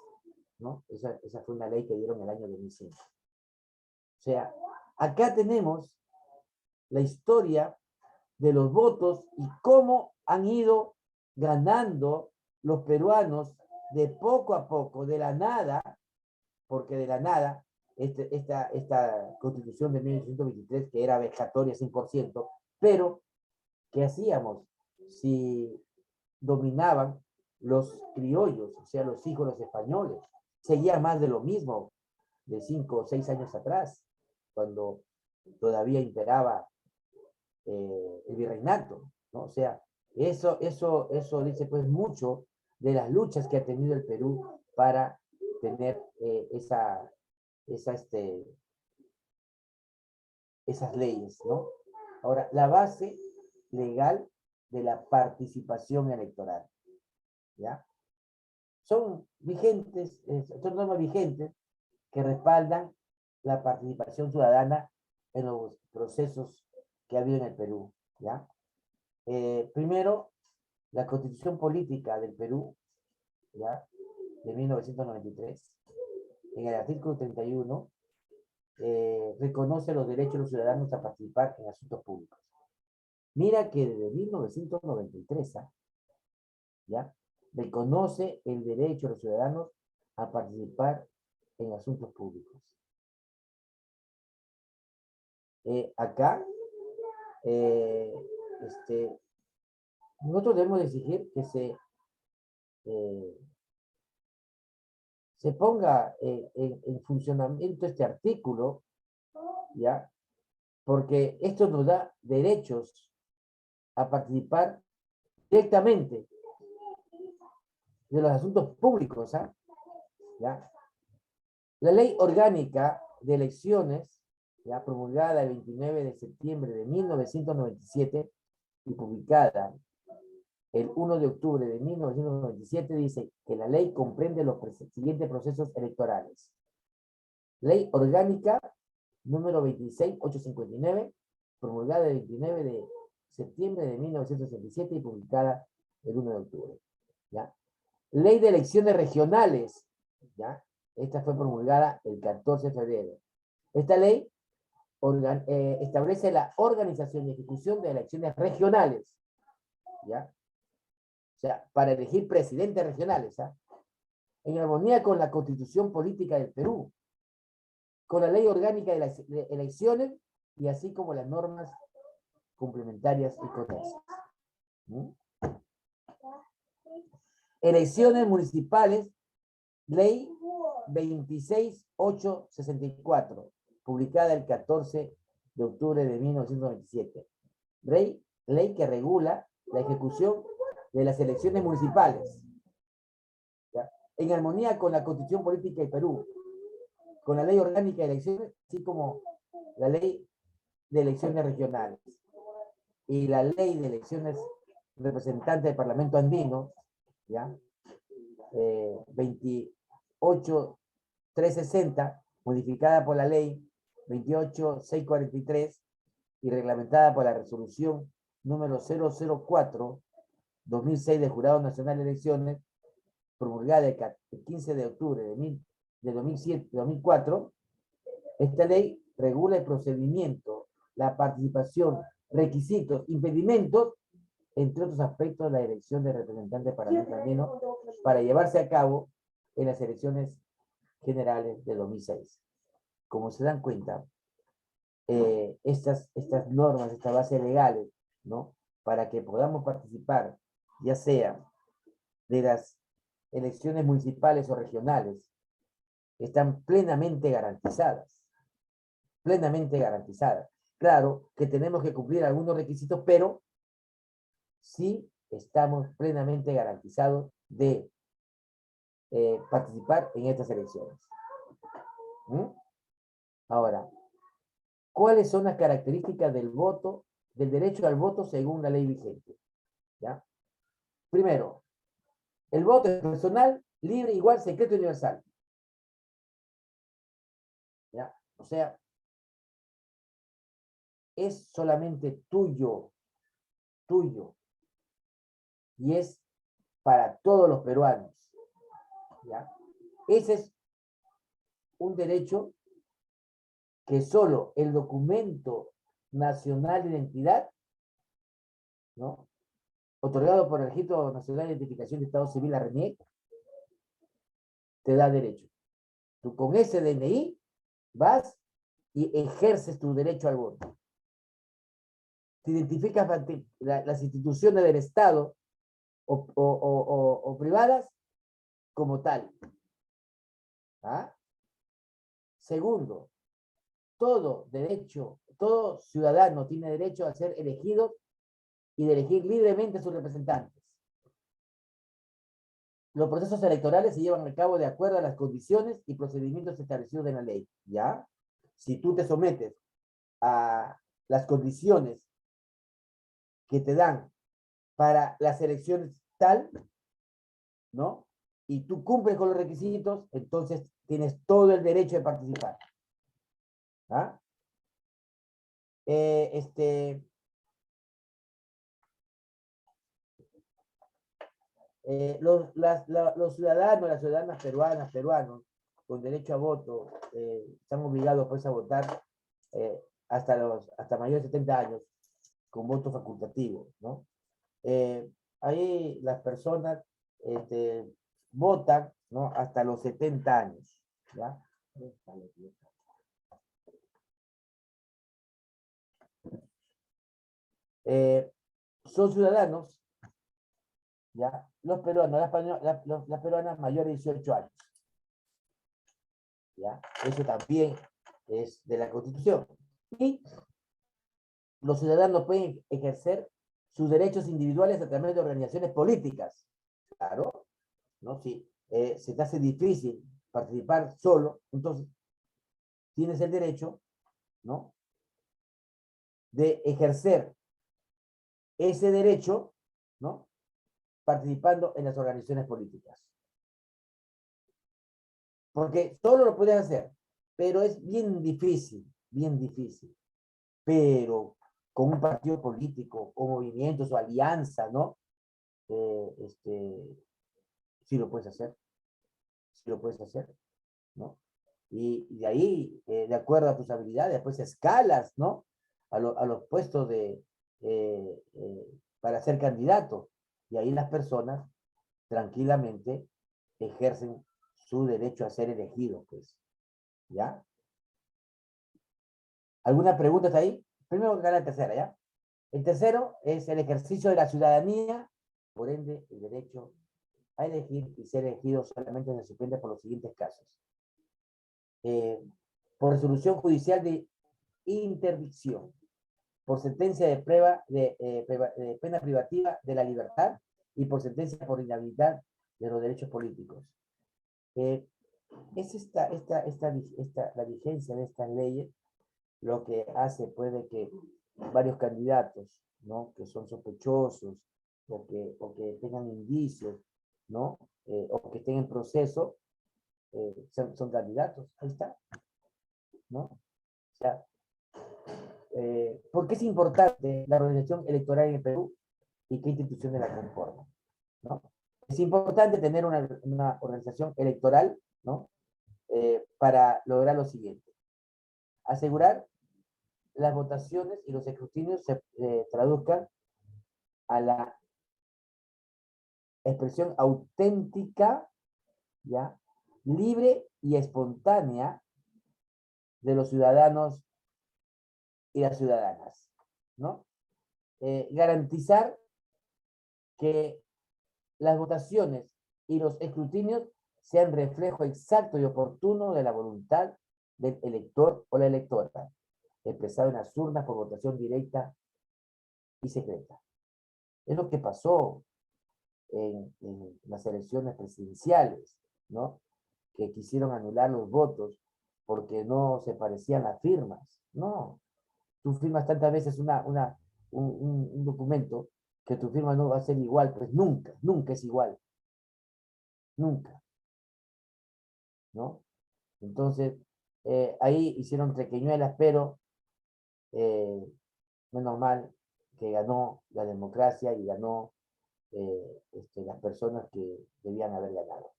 ¿no? Esa fue una ley que dieron el año 2005. O sea, acá tenemos la historia de los votos y cómo han ido ganando los peruanos de poco a poco, de la nada, porque de la nada, esta Constitución de 1823, que era vejatoria 100%, pero ¿qué hacíamos si dominaban los criollos, o sea, los hijos de los españoles? Seguía más de lo mismo de 5 o 6 años atrás, cuando todavía imperaba el virreinato, ¿no? O sea, eso dice pues mucho de las luchas que ha tenido el Perú para tener esas leyes, ¿no? Ahora, la base legal de la participación electoral, ¿ya? Son vigentes, son normas vigentes que respaldan la participación ciudadana en los procesos que ha habido en el Perú, ¿ya? Primero, la Constitución Política del Perú, ¿ya? De 1993, en el artículo 31, reconoce los derechos de los ciudadanos a participar en asuntos públicos. Mira que desde 1993, ¿ya? Reconoce el derecho de los ciudadanos a participar en asuntos públicos. Acá, nosotros debemos exigir que se ponga en funcionamiento este artículo, ¿ya? Porque esto nos da derechos a participar directamente de los asuntos públicos, ¿ah? ¿Ya? La Ley Orgánica de Elecciones, ya promulgada el 29 de septiembre de 1997 y publicada el 1 de octubre de 1997, dice que la ley comprende los siguientes procesos electorales. Ley Orgánica número 26859, promulgada el 29 de septiembre de 1967 y publicada el 1 de octubre. ¿Ya? Ley de Elecciones Regionales, ¿ya? Esta fue promulgada el 14 de febrero. Esta ley establece la organización y ejecución de elecciones regionales, ¿ya? O sea, para elegir presidentes regionales, ¿ah? En armonía con la Constitución Política del Perú, con la Ley Orgánica de las Elecciones y así como las normas complementarias y conexas. ¿Mm? Elecciones municipales, Ley 26864, publicada el 14 de octubre de 1997. Ley que regula la ejecución de las elecciones municipales, ¿ya? En armonía con la Constitución Política de Perú, con la Ley Orgánica de Elecciones, así como la Ley de Elecciones Regionales y la Ley de Elecciones Representantes del Parlamento Andino, ¿ya? 28360, modificada por la Ley 28643 y reglamentada por la Resolución número 004/2006 del Jurado Nacional de Elecciones, promulgada el 15 de octubre de 2004, esta ley regula el procedimiento, la participación, requisitos, impedimentos, entre otros aspectos de la elección de representantes para el Parlamento para llevarse a cabo en las elecciones generales de 2006. Como se dan cuenta, estas normas, estas bases legales, ¿no? Para que podamos participar, ya sea de las elecciones municipales o regionales, están plenamente garantizadas. Plenamente garantizadas. Claro que tenemos que cumplir algunos requisitos, pero sí estamos plenamente garantizados de participar en estas elecciones. ¿Mm? Ahora, ¿cuáles son las características del voto, del derecho al voto según la ley vigente? ¿Ya? Primero, el voto es personal, libre, igual, secreto y universal. ¿Ya? O sea, es solamente tuyo, tuyo, y es para todos los peruanos. ¿Ya? Ese es un derecho que solo el documento nacional de identidad, ¿no?, otorgado por el Registro Nacional de Identificación de Estado Civil, la RENIEC, te da derecho. Tú con ese DNI vas y ejerces tu derecho al voto. Te identificas ante las instituciones del Estado o privadas como tal. ¿Ah? Segundo, todo ciudadano tiene derecho a ser elegido y de elegir libremente a sus representantes. Los procesos electorales se llevan a cabo de acuerdo a las condiciones y procedimientos establecidos en la ley. ¿Ya? Si tú te sometes a las condiciones que te dan para las elecciones tal, ¿no?, y tú cumples con los requisitos, entonces tienes todo el derecho de participar. ¿Ah? Los ciudadanos, las ciudadanas peruanos, con derecho a voto, están obligados pues a votar hasta mayores de 70 años, con voto facultativo, ¿no? Ahí las personas votan, ¿no?, hasta los 70 años, ¿ya? Son ciudadanos, ¿ya?, los peruanos, las peruanas mayores de 18 años. ¿ya? Eso también es de la Constitución. Y los ciudadanos pueden ejercer sus derechos individuales a través de organizaciones políticas. Claro, ¿no? Si se te hace difícil participar solo, entonces tienes el derecho, ¿no?, de ejercer ese derecho, ¿no?, participando en las organizaciones políticas. Porque solo lo puedes hacer, pero es bien difícil, bien difícil. Pero con un partido político, o movimientos, o alianza, ¿no? Sí lo puedes hacer, sí lo puedes hacer, ¿no? Y de ahí, de acuerdo a tus habilidades, pues escalas, ¿no?, a los puestos para ser candidato. Y ahí las personas tranquilamente ejercen su derecho a ser elegido, pues, ¿ya? ¿Alguna pregunta hasta ahí? Primero que la tercera, ¿ya? El tercero es el ejercicio de la ciudadanía, por ende, el derecho a elegir y ser elegido solamente se suspende por los siguientes casos. Por resolución judicial de interdicción, por sentencia de pena privativa de la libertad y por sentencia por inhabilidad de los derechos políticos. Es la vigencia de estas leyes lo que hace, puede que varios candidatos, ¿no?, que son sospechosos o que tengan indicios, ¿no?, o que estén en proceso, son candidatos. Ahí está, ¿no? O sea, ¿por qué es importante la organización electoral en el Perú y qué instituciones la conforman, ¿no? Es importante tener una organización electoral, ¿no?, para lograr lo siguiente: asegurar las votaciones y los escrutinios se traduzcan a la expresión auténtica, ¿ya?, libre y espontánea de los ciudadanos y las ciudadanas, ¿no? Garantizar que las votaciones y los escrutinios sean reflejo exacto y oportuno de la voluntad del elector o la electora, expresado en las urnas por votación directa y secreta. Es lo que pasó en las elecciones presidenciales, ¿no?, que quisieron anular los votos porque no se parecían las firmas. No, tú firmas tantas veces un documento que tu firma no va a ser igual, pues nunca, nunca es igual. Nunca, ¿no? Entonces, ahí hicieron triquiñuelas, pero menos mal que ganó la democracia y ganó las personas que debían haber ganado,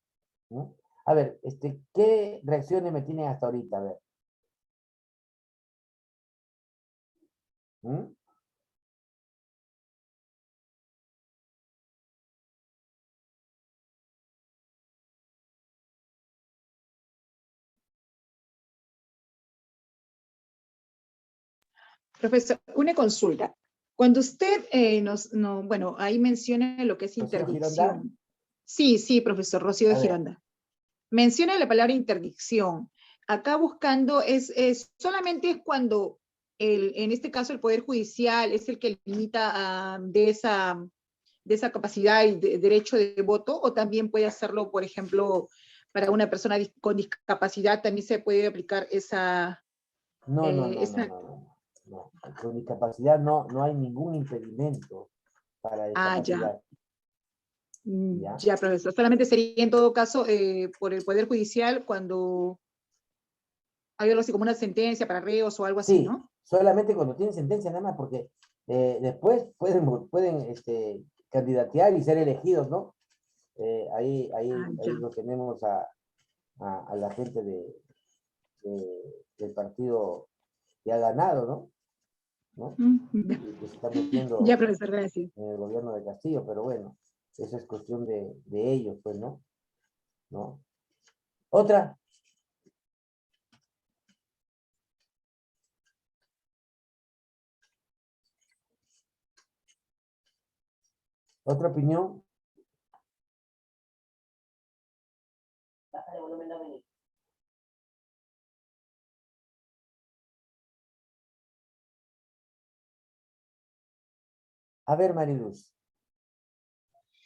¿no? A ver, ¿qué reacciones me tienen hasta ahorita? A ver. ¿Mm? Profesor, una consulta. Cuando usted bueno, ahí menciona lo que es ¿Rocío Gironda? interdicción. Sí, sí, profesor Rocío de A ver. Gironda. Menciona la palabra interdicción. Acá buscando solamente es cuando en este caso el Poder Judicial es el que limita de esa capacidad y de derecho de voto, o también puede hacerlo, por ejemplo, para una persona con discapacidad también se puede aplicar esa... No, con discapacidad no hay ningún impedimento para discapacidad. ¿Ya? Ya, profesor. Solamente sería en todo caso por el Poder Judicial cuando hay algo así como una sentencia para reos o algo así, ¿no? Sí, solamente cuando tienen sentencia nada más, porque después pueden candidatear y ser elegidos, ¿no? Ahí lo tenemos a la gente del partido que ha ganado, ¿no? Que se está metiendo ya, profesor, gracias. en el gobierno de Castillo, pero bueno, eso es cuestión de ellos, pues, ¿no? ¿Otra? ¿Otra opinión? A ver, Mariluz.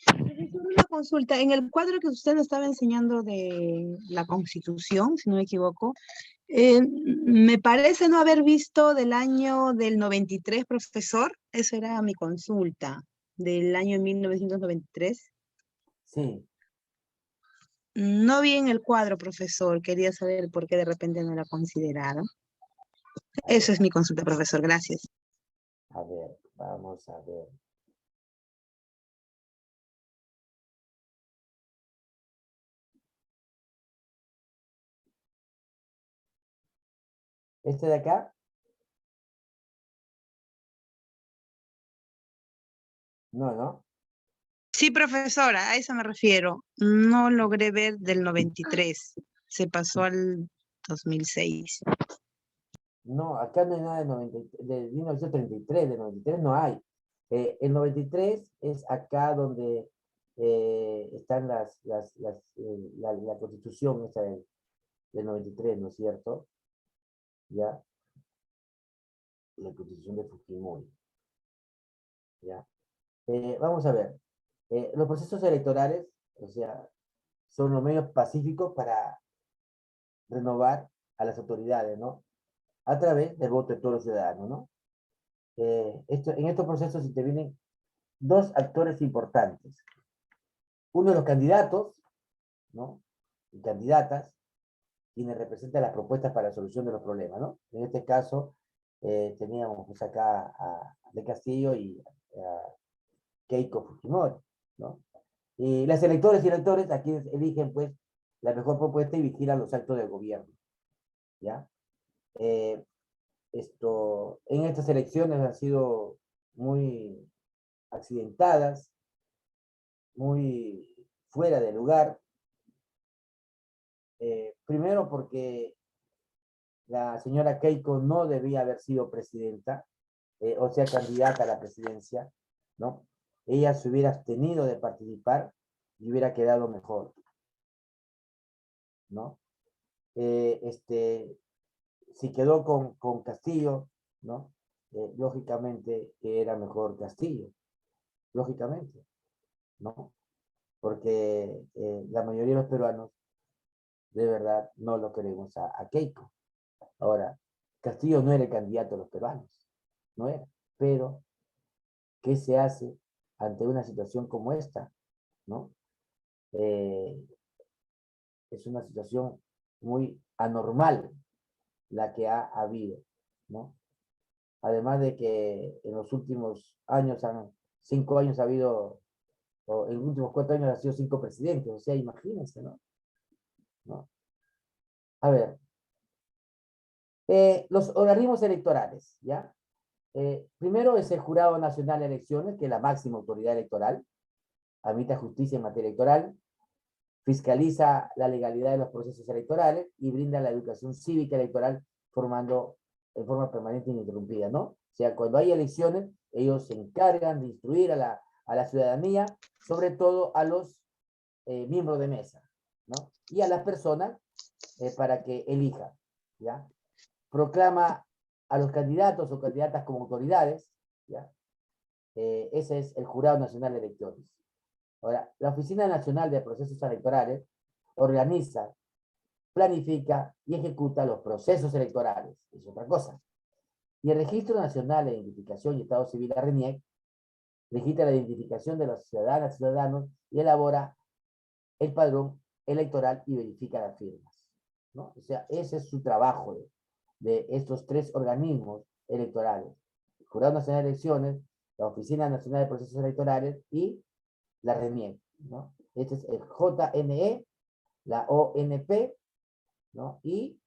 Profesor, una consulta. En el cuadro que usted nos estaba enseñando de la Constitución, si no me equivoco, me parece no haber visto del año del 93, profesor. Eso era mi consulta, del año 1993. Sí. No vi en el cuadro, profesor. Quería saber por qué de repente no era considerado. Eso es mi consulta, profesor. Gracias. A ver, vamos a ver. ¿Este de acá? No, ¿no? Sí, profesora, a eso me refiero. No logré ver del 93. Se pasó al 2006. No, acá no hay nada de 1933, de 93 no hay. El 93 es acá donde están la constitución esa del 93, ¿no es cierto? ¿Ya? La constitución de Fujimori. ¿Ya? Vamos a ver. Los procesos electorales, o sea, son los medios pacíficos para renovar a las autoridades, ¿no? A través del voto de todos los ciudadanos, ¿no? En estos procesos intervienen dos actores importantes. Uno de los candidatos, ¿no? Y candidatas, quienes representan las propuestas para la solución de los problemas, ¿no? En este caso, teníamos pues acá a De Castillo y a Keiko Fujimori, ¿no? Y las electores y electores a quienes eligen, pues, la mejor propuesta y vigilan los actos del gobierno, ¿ya? En estas elecciones han sido muy accidentadas, muy fuera de lugar. Primero porque la señora Keiko no debía haber sido presidenta, o sea, candidata a la presidencia, ¿no? Ella se hubiera abstenido de participar y hubiera quedado mejor, ¿no? Si quedó con Castillo, ¿no? Lógicamente que era mejor Castillo, lógicamente, ¿no? Porque la mayoría de los peruanos de verdad no lo queremos a Keiko. Ahora, Castillo no era el candidato de los peruanos, no era, pero ¿qué se hace ante una situación como esta? ¿No? Es una situación muy anormal la que ha habido, ¿no? Además de que en los últimos años, 5 años ha habido, o en los últimos 4 años ha sido 5 presidentes, o sea, imagínense, ¿no? ¿No? A ver, los organismos electorales, ¿ya? Primero es el Jurado Nacional de Elecciones, que es la máxima autoridad electoral, admite justicia en materia electoral, fiscaliza la legalidad de los procesos electorales y brinda la educación cívica electoral formando en forma permanente e ininterrumpida, ¿no? O sea, cuando hay elecciones, ellos se encargan de instruir a la ciudadanía, sobre todo a los miembros de mesa, ¿no? Y a las personas para que elijan, ¿ya? Proclama a los candidatos o candidatas como autoridades, ¿ya? Ese es el Jurado Nacional de Elecciones. Ahora, la Oficina Nacional de Procesos Electorales organiza, planifica y ejecuta los procesos electorales, es otra cosa. Y el Registro Nacional de Identificación y Estado Civil, la RENIEC, registra la identificación de los ciudadanas y ciudadanos y elabora el padrón electoral y verifica las firmas, ¿no? O sea, ese es su trabajo de estos 3 organismos electorales: el Jurado Nacional de Elecciones, la Oficina Nacional de Procesos Electorales y la RENIEC, ¿no? Este es el JNE, la ONP, ¿no? Y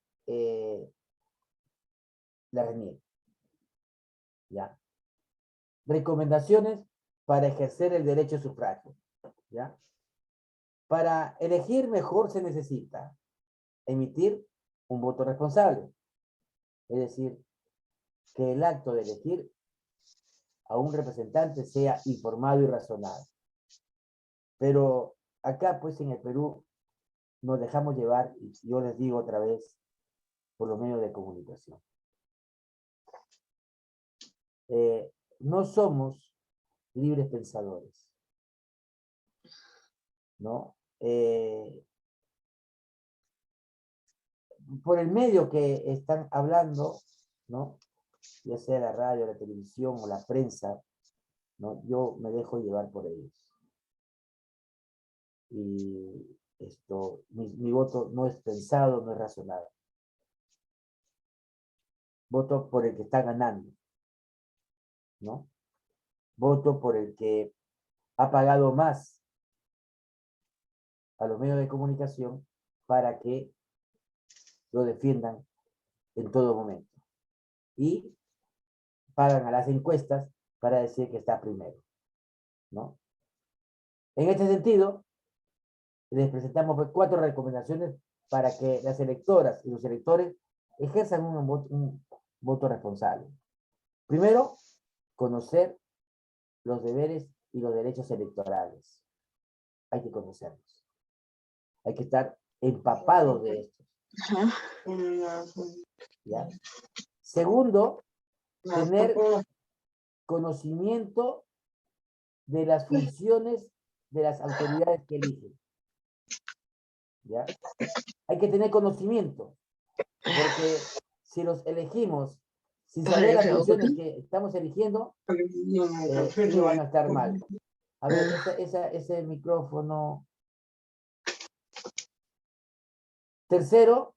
la RENIEC, ¿ya? Recomendaciones para ejercer el derecho a sufragio, ¿ya? Para elegir mejor se necesita emitir un voto responsable, es decir, que el acto de elegir a un representante sea informado y razonado. Pero acá, pues, en el Perú, nos dejamos llevar, y yo les digo otra vez, por los medios de comunicación. No somos libres pensadores, ¿no? Por el medio que están hablando, ¿no? Ya sea la radio, la televisión o la prensa, ¿no? Yo me dejo llevar por ellos. Y mi voto no es pensado, no es razonado. Voto por el que está ganando, ¿no? Voto por el que ha pagado más a los medios de comunicación para que lo defiendan en todo momento. Y pagan a las encuestas para decir que está primero, ¿no? En este sentido, les presentamos 4 recomendaciones para que las electoras y los electores ejerzan un voto responsable. Primero, conocer los deberes y los derechos electorales. Hay que conocerlos. Hay que estar empapados de estos. ¿Ya? Segundo, tener conocimiento de las funciones de las autoridades que eligen. ¿Ya? Hay que tener conocimiento, porque si los elegimos sin saber las funciones que estamos eligiendo, ellos van a estar mal. A ver, ese micrófono. Tercero,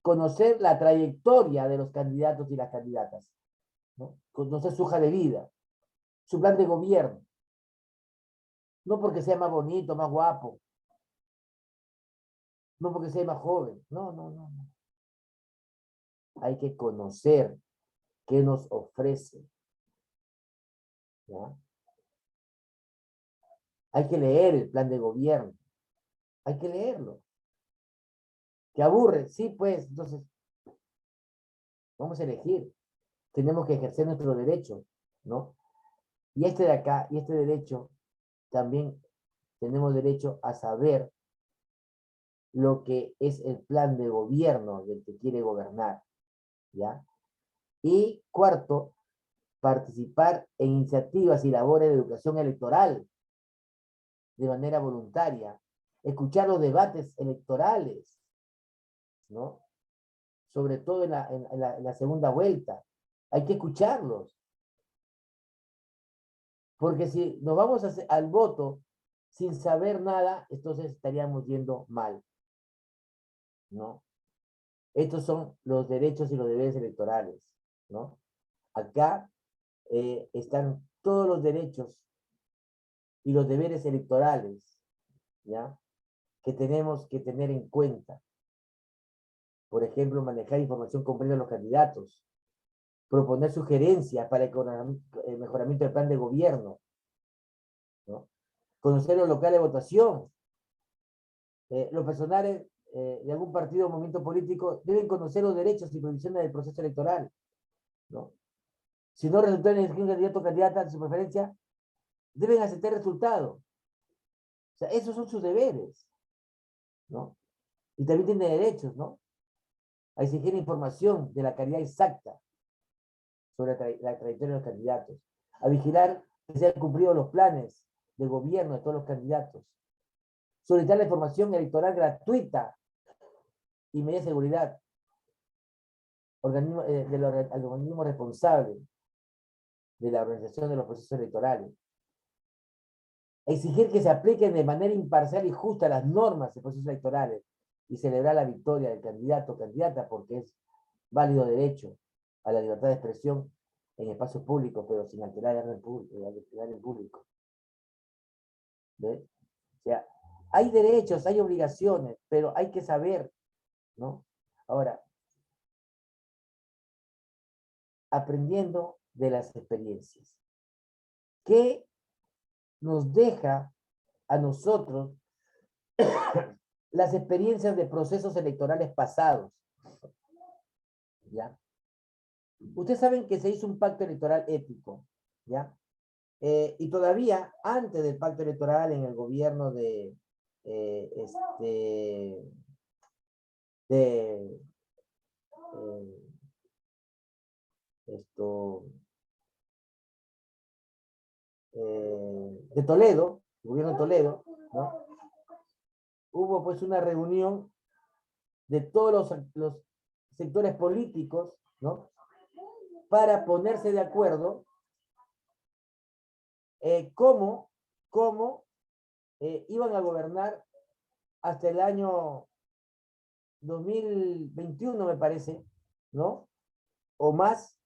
conocer la trayectoria de los candidatos y las candidatas, ¿no? Conocer su hoja de vida, su plan de gobierno. No porque sea más bonito, más guapo, no porque sea más joven, no. Hay que conocer qué nos ofrece, ¿ya? Hay que leer el plan de gobierno, hay que leerlo. ¿Te aburre? Sí, pues, entonces, vamos a elegir. Tenemos que ejercer nuestro derecho, ¿no? Y este de acá, y este derecho, también tenemos derecho a saber lo que es el plan de gobierno del que quiere gobernar, ¿ya? Y cuarto, participar en iniciativas y labores de educación electoral de manera voluntaria, escuchar los debates electorales, ¿no? Sobre todo en la segunda vuelta. Hay que escucharlos. Porque si nos vamos al voto sin saber nada, entonces estaríamos yendo mal, ¿no? Estos son los derechos y los deberes electorales, ¿no? Acá están todos los derechos y los deberes electorales, ¿ya? Que tenemos que tener en cuenta. Por ejemplo, manejar información completa de los candidatos, proponer sugerencias para el mejoramiento del plan de gobierno, ¿no? Conocer los locales de votación. Los personales de algún partido o movimiento político deben conocer los derechos y prohibiciones del proceso electoral, ¿no? Si no resultó en elegir un candidato o candidata de su preferencia, deben aceptar el resultado. O sea, esos son sus deberes, ¿no? Y también tienen derechos, ¿no? A exigir información de la calidad exacta sobre la trayectoria de los candidatos, a vigilar que se han cumplido los planes de gobierno de todos los candidatos, solicitar la información electoral gratuita y media seguridad al organismo responsable de la organización de los procesos electorales, exigir que se apliquen de manera imparcial y justa las normas de procesos electorales y celebrar la victoria del candidato o candidata porque es válido derecho a la libertad de expresión en espacios públicos, pero sin alterar el público. ¿Ves? O sea, hay derechos, hay obligaciones, pero hay que saber, ¿no? Ahora, aprendiendo de las experiencias. ¿Qué nos deja a nosotros las experiencias de procesos electorales pasados? ¿Ya? Ustedes saben que se hizo un pacto electoral ético, ¿ya? Y todavía antes del pacto electoral en el gobierno de de Toledo, el gobierno de Toledo, ¿no? Hubo pues una reunión de todos los sectores políticos, ¿no? Para ponerse de acuerdo cómo iban a gobernar hasta el año 2021, me parece, ¿no? O más,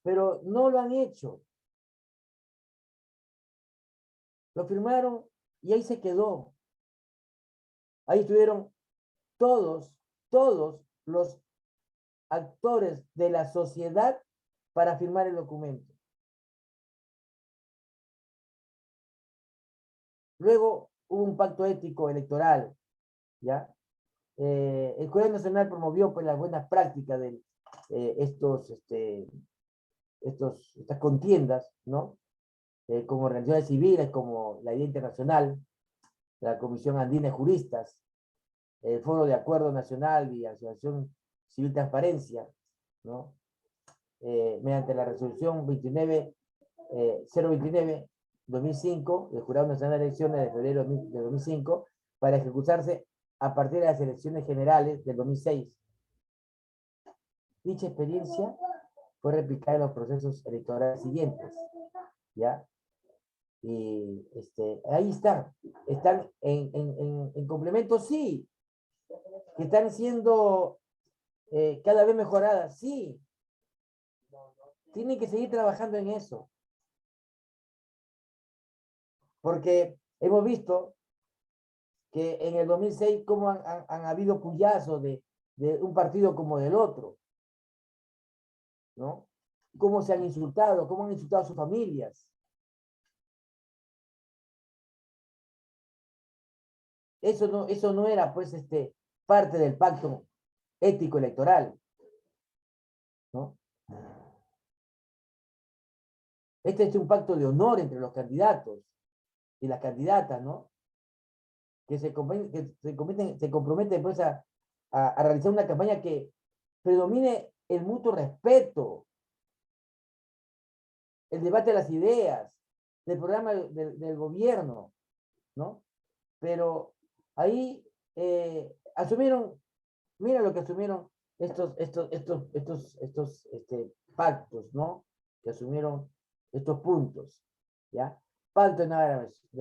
pero no lo han hecho. Lo firmaron y ahí se quedó. Ahí estuvieron todos los actores de la sociedad para firmar el documento. Luego hubo un pacto ético electoral, ¿ya? El Jurado Nacional promovió pues las buenas prácticas de estas contiendas, ¿no? Como organizaciones civiles, como la Idea Internacional, la Comisión Andina de Juristas, el Foro de Acuerdo Nacional y Asociación Civil Transparencia, ¿no? Mediante la resolución 029-2005 del Jurado Nacional de Elecciones de febrero de 2005 para ejecutarse a partir de las elecciones generales del 2006. Dicha experiencia fue replicada en los procesos electorales siguientes, ¿ya? Y ahí están en complemento, sí, que están siendo cada vez mejoradas, sí. Tienen que seguir trabajando en eso. Porque hemos visto que en el 2006 cómo han habido puyazos de un partido como del otro, ¿no? Cómo se han insultado, cómo han insultado a sus familias. Eso no era, pues, parte del pacto ético electoral, ¿no? Este es un pacto de honor entre los candidatos y las candidatas, ¿no? Que se comprometen pues a realizar una campaña que predomine el mutuo respeto, el debate de las ideas, del programa del gobierno, ¿no? Pero ahí asumieron, mira lo que asumieron estos pactos, ¿no? Que asumieron estos puntos, ¿ya? Pacto de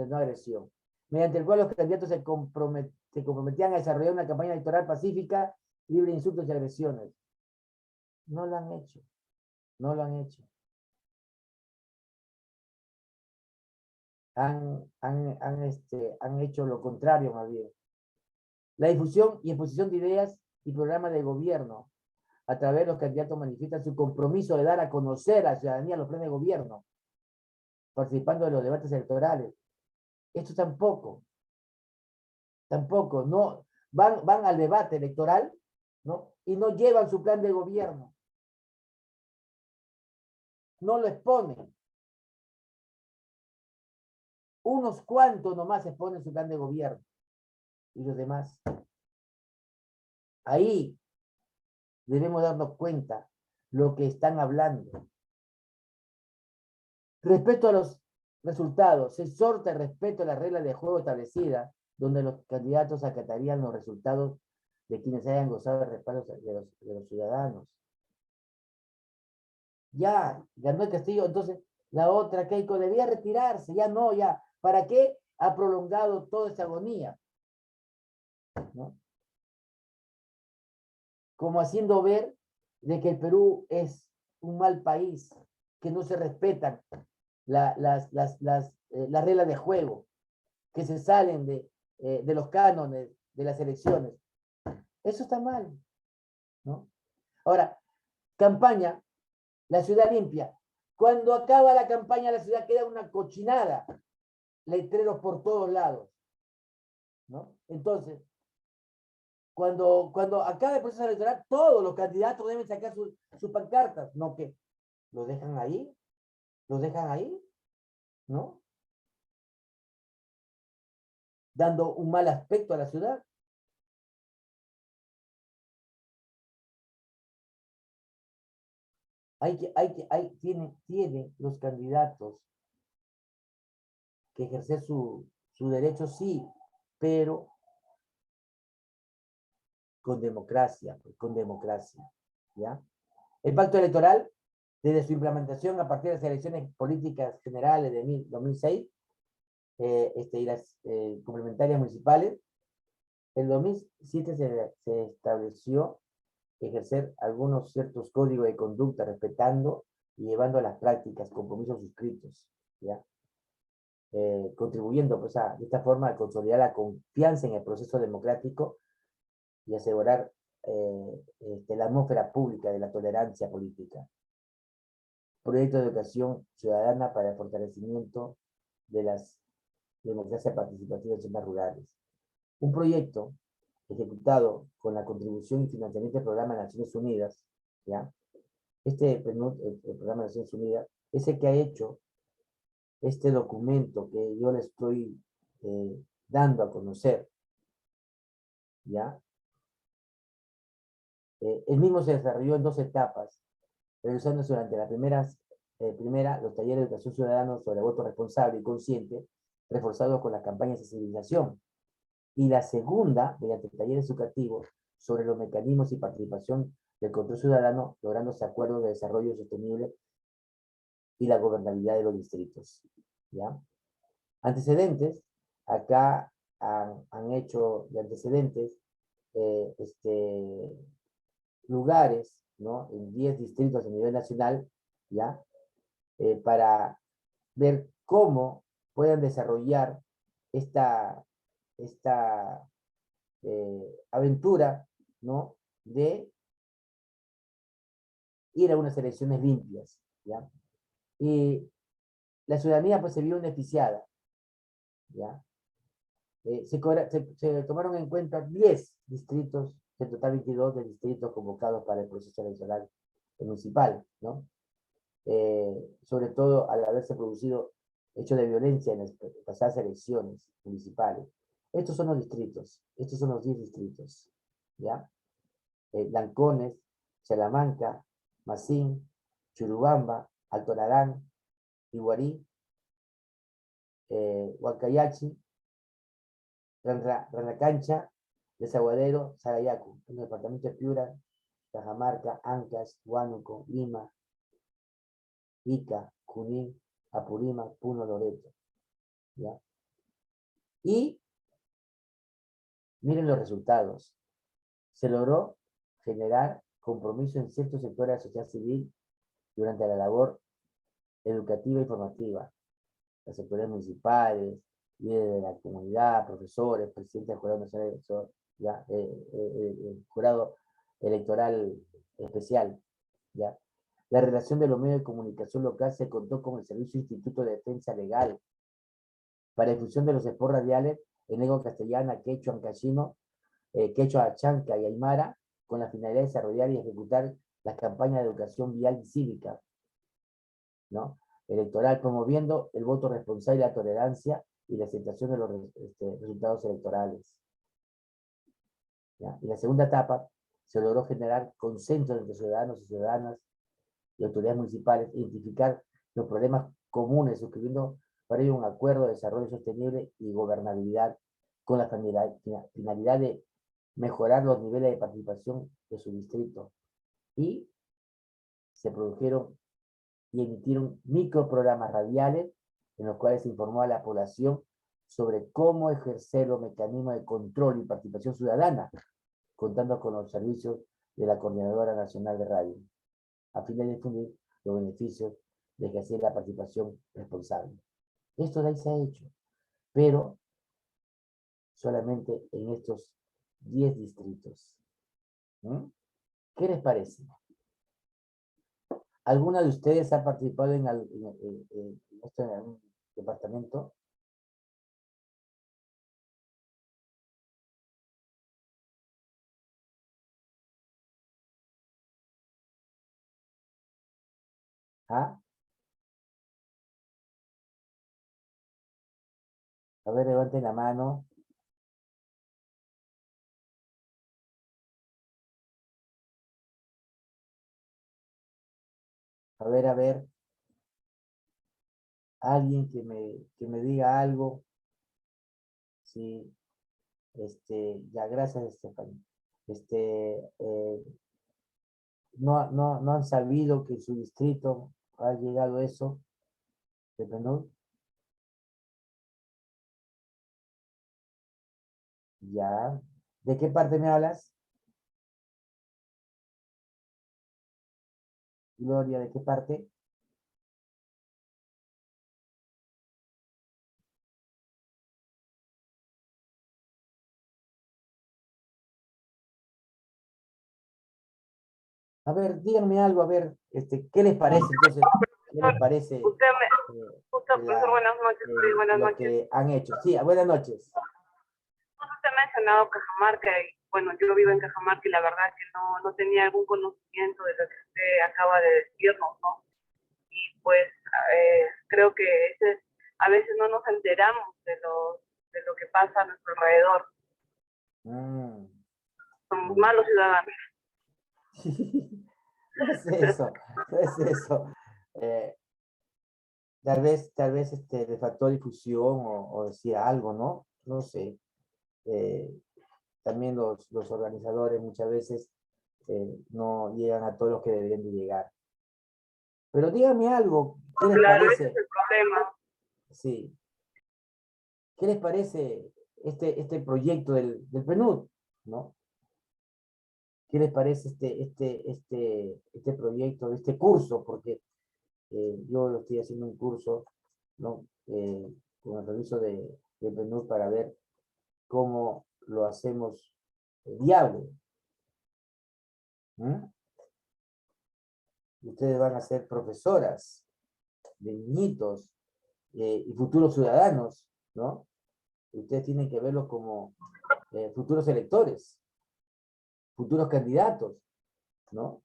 no agresión, mediante el cual los candidatos se comprometían a desarrollar una campaña electoral pacífica, libre de insultos y agresiones. No lo han hecho, no lo han hecho. Han hecho lo contrario más bien. La difusión y exposición de ideas y programas de gobierno. A través de los candidatos manifiestan su compromiso de dar a conocer a la ciudadanía los planes de gobierno, participando de los debates electorales. Esto tampoco, no, van al debate electoral, ¿no? Y no llevan su plan de gobierno. No lo exponen. Unos cuantos nomás exponen su plan de gobierno. Y los demás. Ahí debemos darnos cuenta lo que están hablando. Respecto a los resultados, se exhorta el respeto a las reglas de juego establecidas, donde los candidatos acatarían los resultados de quienes hayan gozado de respaldo de los ciudadanos. Ya, ganó el Castillo, entonces la otra, Keiko, debía retirarse, ya no, ya. ¿Para qué ha prolongado toda esta agonía? ¿No? Como haciendo ver de que el Perú es un mal país, que no se respetan las reglas de juego, que se salen de los cánones de las elecciones. Eso está mal, ¿no? Ahora, campaña, la ciudad limpia. Cuando acaba la campaña, la ciudad queda una cochinada, letreros por todos lados, ¿no? Entonces, cuando acabe el proceso electoral, todos los candidatos deben sacar sus pancartas, no que los dejan ahí, ¿no? Dando un mal aspecto a la ciudad. Tienen los candidatos que ejercer su derecho, sí, pero con democracia, ¿ya? El pacto electoral, desde su implementación a partir de las elecciones políticas generales de 2006, y las complementarias municipales, en 2007 se estableció ejercer algunos ciertos códigos de conducta, respetando y llevando a las prácticas compromisos suscritos, ¿ya? Contribuyendo pues, de esta forma a consolidar la confianza en el proceso democrático y asegurar la atmósfera pública de la tolerancia política. Proyecto de educación ciudadana para el fortalecimiento de las democracias participativas en zonas rurales. Un proyecto ejecutado con la contribución y financiamiento del Programa de Naciones Unidas, ¿ya? El Programa de Naciones Unidas es el que ha hecho este documento que yo le estoy dando a conocer, ¿ya? El mismo se desarrolló en 2 etapas, realizándose durante la primera, los talleres de educación ciudadana sobre voto responsable y consciente, reforzados con las campañas de sensibilización, y la segunda, mediante talleres educativos sobre los mecanismos y participación del control ciudadano, lográndose acuerdos de desarrollo sostenible y la gobernabilidad de los distritos, ¿ya? Antecedentes, acá han hecho de antecedentes lugares, ¿no? En 10 distritos a nivel nacional, ¿ya? Para ver cómo pueden desarrollar esta aventura, ¿no? De ir a unas elecciones limpias, ¿ya? Y la ciudadanía pues se vio beneficiada, ¿ya? Se tomaron en cuenta 10 distritos, en total 22 de distritos convocados para el proceso electoral municipal, ¿no? Sobre todo al haberse producido hechos de violencia en las pasadas elecciones municipales. Estos son los distritos, estos son los 10 distritos, ¿ya? Lancones, Salamanca, Macín, Churubamba, Alto Narán, Iguarí, Huancayachi, Ranacancha, Desaguadero, Sarayacu, en el departamento de Piura, Cajamarca, Ancash, Huánuco, Lima, Ica, Junín, Apurímac, Puno, Loreto, ¿ya? Y miren los resultados. Se logró generar compromiso en ciertos sectores de la sociedad civil durante la labor educativa y formativa. Las autoridades municipales, líderes de la comunidad, profesores, presidentes del Jurado Nacional, ¿ya? Jurado Electoral Especial, ¿ya? La relación de los medios de comunicación local se contó con el Servicio Instituto de Defensa Legal para difusión de los spots radiales en lengua castellana, quechua, ancashino, quechua, chanca y aymara, con la finalidad de desarrollar y ejecutar las campañas de educación vial y cívica, ¿no? Electoral, promoviendo el voto responsable, la tolerancia y la aceptación de los resultados electorales, ¿ya? En la segunda etapa se logró generar consenso entre ciudadanos y ciudadanas y autoridades municipales, identificar los problemas comunes, suscribiendo para ello un acuerdo de desarrollo sostenible y gobernabilidad con la finalidad de mejorar los niveles de participación de su distrito. Y se produjeron y emitieron microprogramas radiales en los cuales se informó a la población sobre cómo ejercer los mecanismos de control y participación ciudadana, contando con los servicios de la Coordinadora Nacional de Radio, a fin de difundir los beneficios de ejercer la participación responsable. Esto de ahí se ha hecho, pero solamente en estos 10 distritos. ¿Mm? ¿Qué les parece? ¿Alguna de ustedes ha participado en algún departamento? ¿Ah? A ver, levanten la mano. A ver, a ver. alguien que me diga algo. Sí, ya, gracias, Estefanía. No han sabido que en su distrito ha llegado eso de PNUD. Ya. ¿De qué parte me hablas? Gloria, ¿de qué parte? A ver, díganme algo, a ver, ¿qué les parece entonces? ¿Qué les parece Profesor, buenas noches. Buenas lo noches. que han hecho? Sí, buenas noches. Usted ha mencionado Cajamarca y bueno, yo vivo en Cajamarca y la verdad que no tenía algún conocimiento de lo que usted acaba de decirnos, ¿no? Y pues creo que a veces no nos enteramos de lo que pasa a nuestro alrededor. Somos malos ciudadanos. No es eso, no es eso. Tal vez le faltó difusión o decir algo, ¿no? No sé. También los organizadores muchas veces no llegan a todos los que deberían de llegar. Pero díganme algo, ¿qué les Claro, parece? ese es el problema. Sí. ¿Qué les parece este proyecto del PNUD, ¿no? ¿Qué les parece este proyecto, este curso? Porque yo estoy haciendo un curso, ¿no? Con el reviso de PNUD para ver cómo lo hacemos viable. Ustedes van a ser profesoras de niñitos y futuros ciudadanos, ¿no? Ustedes tienen que verlos como futuros electores, futuros candidatos, ¿no?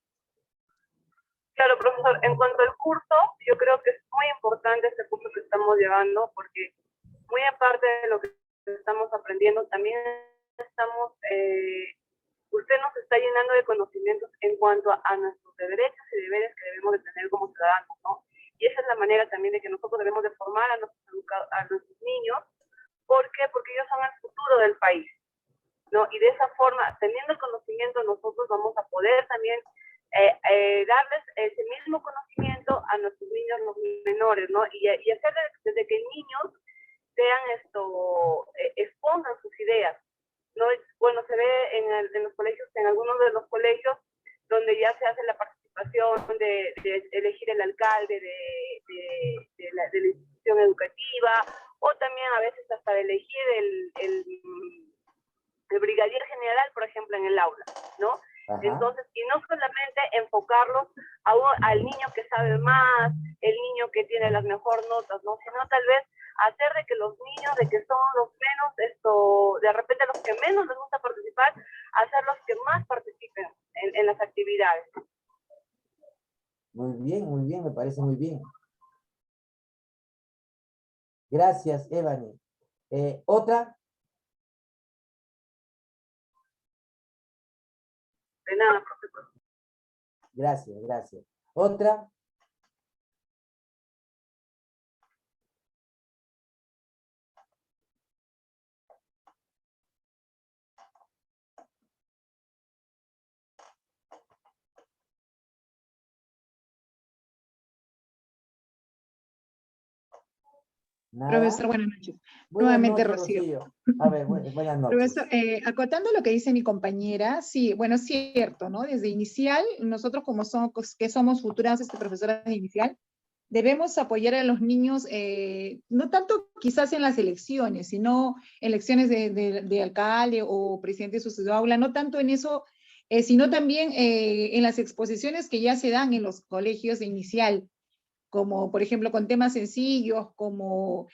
Claro, profesor, en cuanto al curso, yo creo que es muy importante este curso que estamos llevando porque muy aparte de lo que estamos aprendiendo, también usted nos está llenando de conocimientos en cuanto a nuestros derechos y deberes que debemos de tener como ciudadanos, ¿no? Y esa es la manera también de que nosotros debemos de formar a nuestros niños. ¿Por qué? Porque ellos son el futuro del país, ¿no? Y de esa forma, teniendo el conocimiento, nosotros vamos a poder también darles ese mismo conocimiento a nuestros niños, los menores, ¿no? Y hacer desde que niños expongan sus ideas, ¿no? Bueno, se ve en los colegios, en algunos de los colegios, donde ya se hace la participación de elegir el alcalde de la institución educativa, o también a veces hasta de elegir el brigadier general, por ejemplo, en el aula, ¿no? Ajá. Entonces, y no solamente enfocarlos al niño que sabe más, el niño que tiene las mejores notas, ¿no? Sino tal vez hacer de que los niños, de que son los menos, de repente los que menos les gusta participar, hacerlos que más participen en las actividades. Muy bien, me parece muy bien. Gracias, Evany. ¿Otra? De nada, profesor. Gracias. ¿Otra? ¿Nada? Profesor, buenas noches. Buenas Nuevamente, noches, Rocío. A ver, buenas noches. Profesor, acotando lo que dice mi compañera, sí, bueno, es cierto, ¿no? Desde inicial, nosotros como somos futuras profesoras de inicial, debemos apoyar a los niños, no tanto quizás en las elecciones, sino elecciones de alcalde o presidente de su aula, no tanto en eso, sino también en las exposiciones que ya se dan en los colegios de inicial, como por ejemplo con temas sencillos, como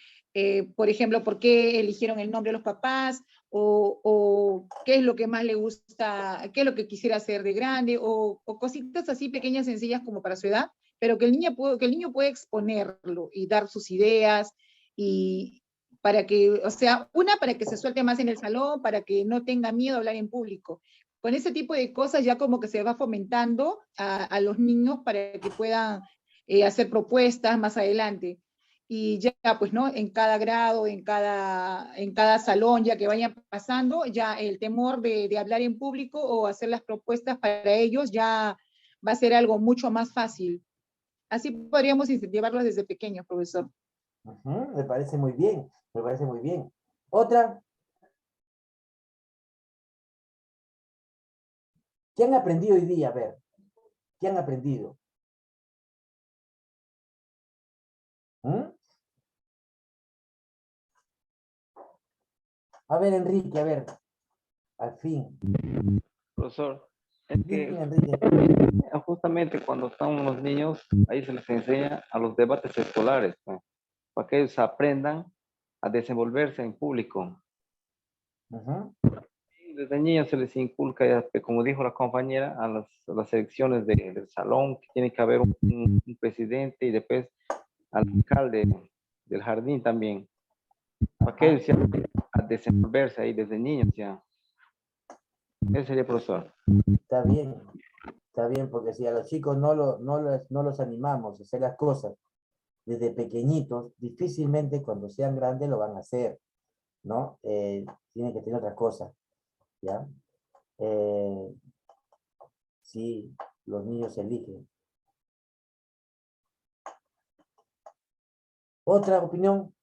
por ejemplo, por qué eligieron el nombre de los papás, o qué es lo que más le gusta, qué es lo que quisiera hacer de grande, o cositas así pequeñas, sencillas como para su edad, pero que el niño puede exponerlo y dar sus ideas, y para que, o sea, para que se suelte más en el salón, para que no tenga miedo a hablar en público. Con ese tipo de cosas ya como que se va fomentando a los niños para que puedan hacer propuestas más adelante. y ya pues, ¿no? En cada grado, en cada salón, ya que vayan pasando, ya el temor de hablar en público o hacer las propuestas para ellos ya va a ser algo mucho más fácil. Así podríamos incentivarlos desde pequeños, profesor. Ujú, me parece muy bien, me parece muy bien. ¿Otra? ¿Qué han aprendido hoy día? A ver, ¿qué han aprendido? ¿Mm? A ver, Enrique, a ver, al fin. Profesor, es Dime, que Enrique. justamente cuando están los niños, ahí se les enseña a los debates escolares, pues, para que ellos aprendan a desenvolverse en público. Ujú. Desde niños se les inculca, ya, como dijo la compañera, a las elecciones del salón, que tiene que haber un presidente y después al alcalde del jardín también, para que ellos ya a desenvolverse ahí desde niños ya. Ese sería, profesor. Está bien, porque si a los chicos no los animamos a hacer las cosas desde pequeñitos, difícilmente cuando sean grandes lo van a hacer, ¿no? Tienen que tener otras cosas, ¿ya? Sí, los niños eligen. ¿Otra opinión?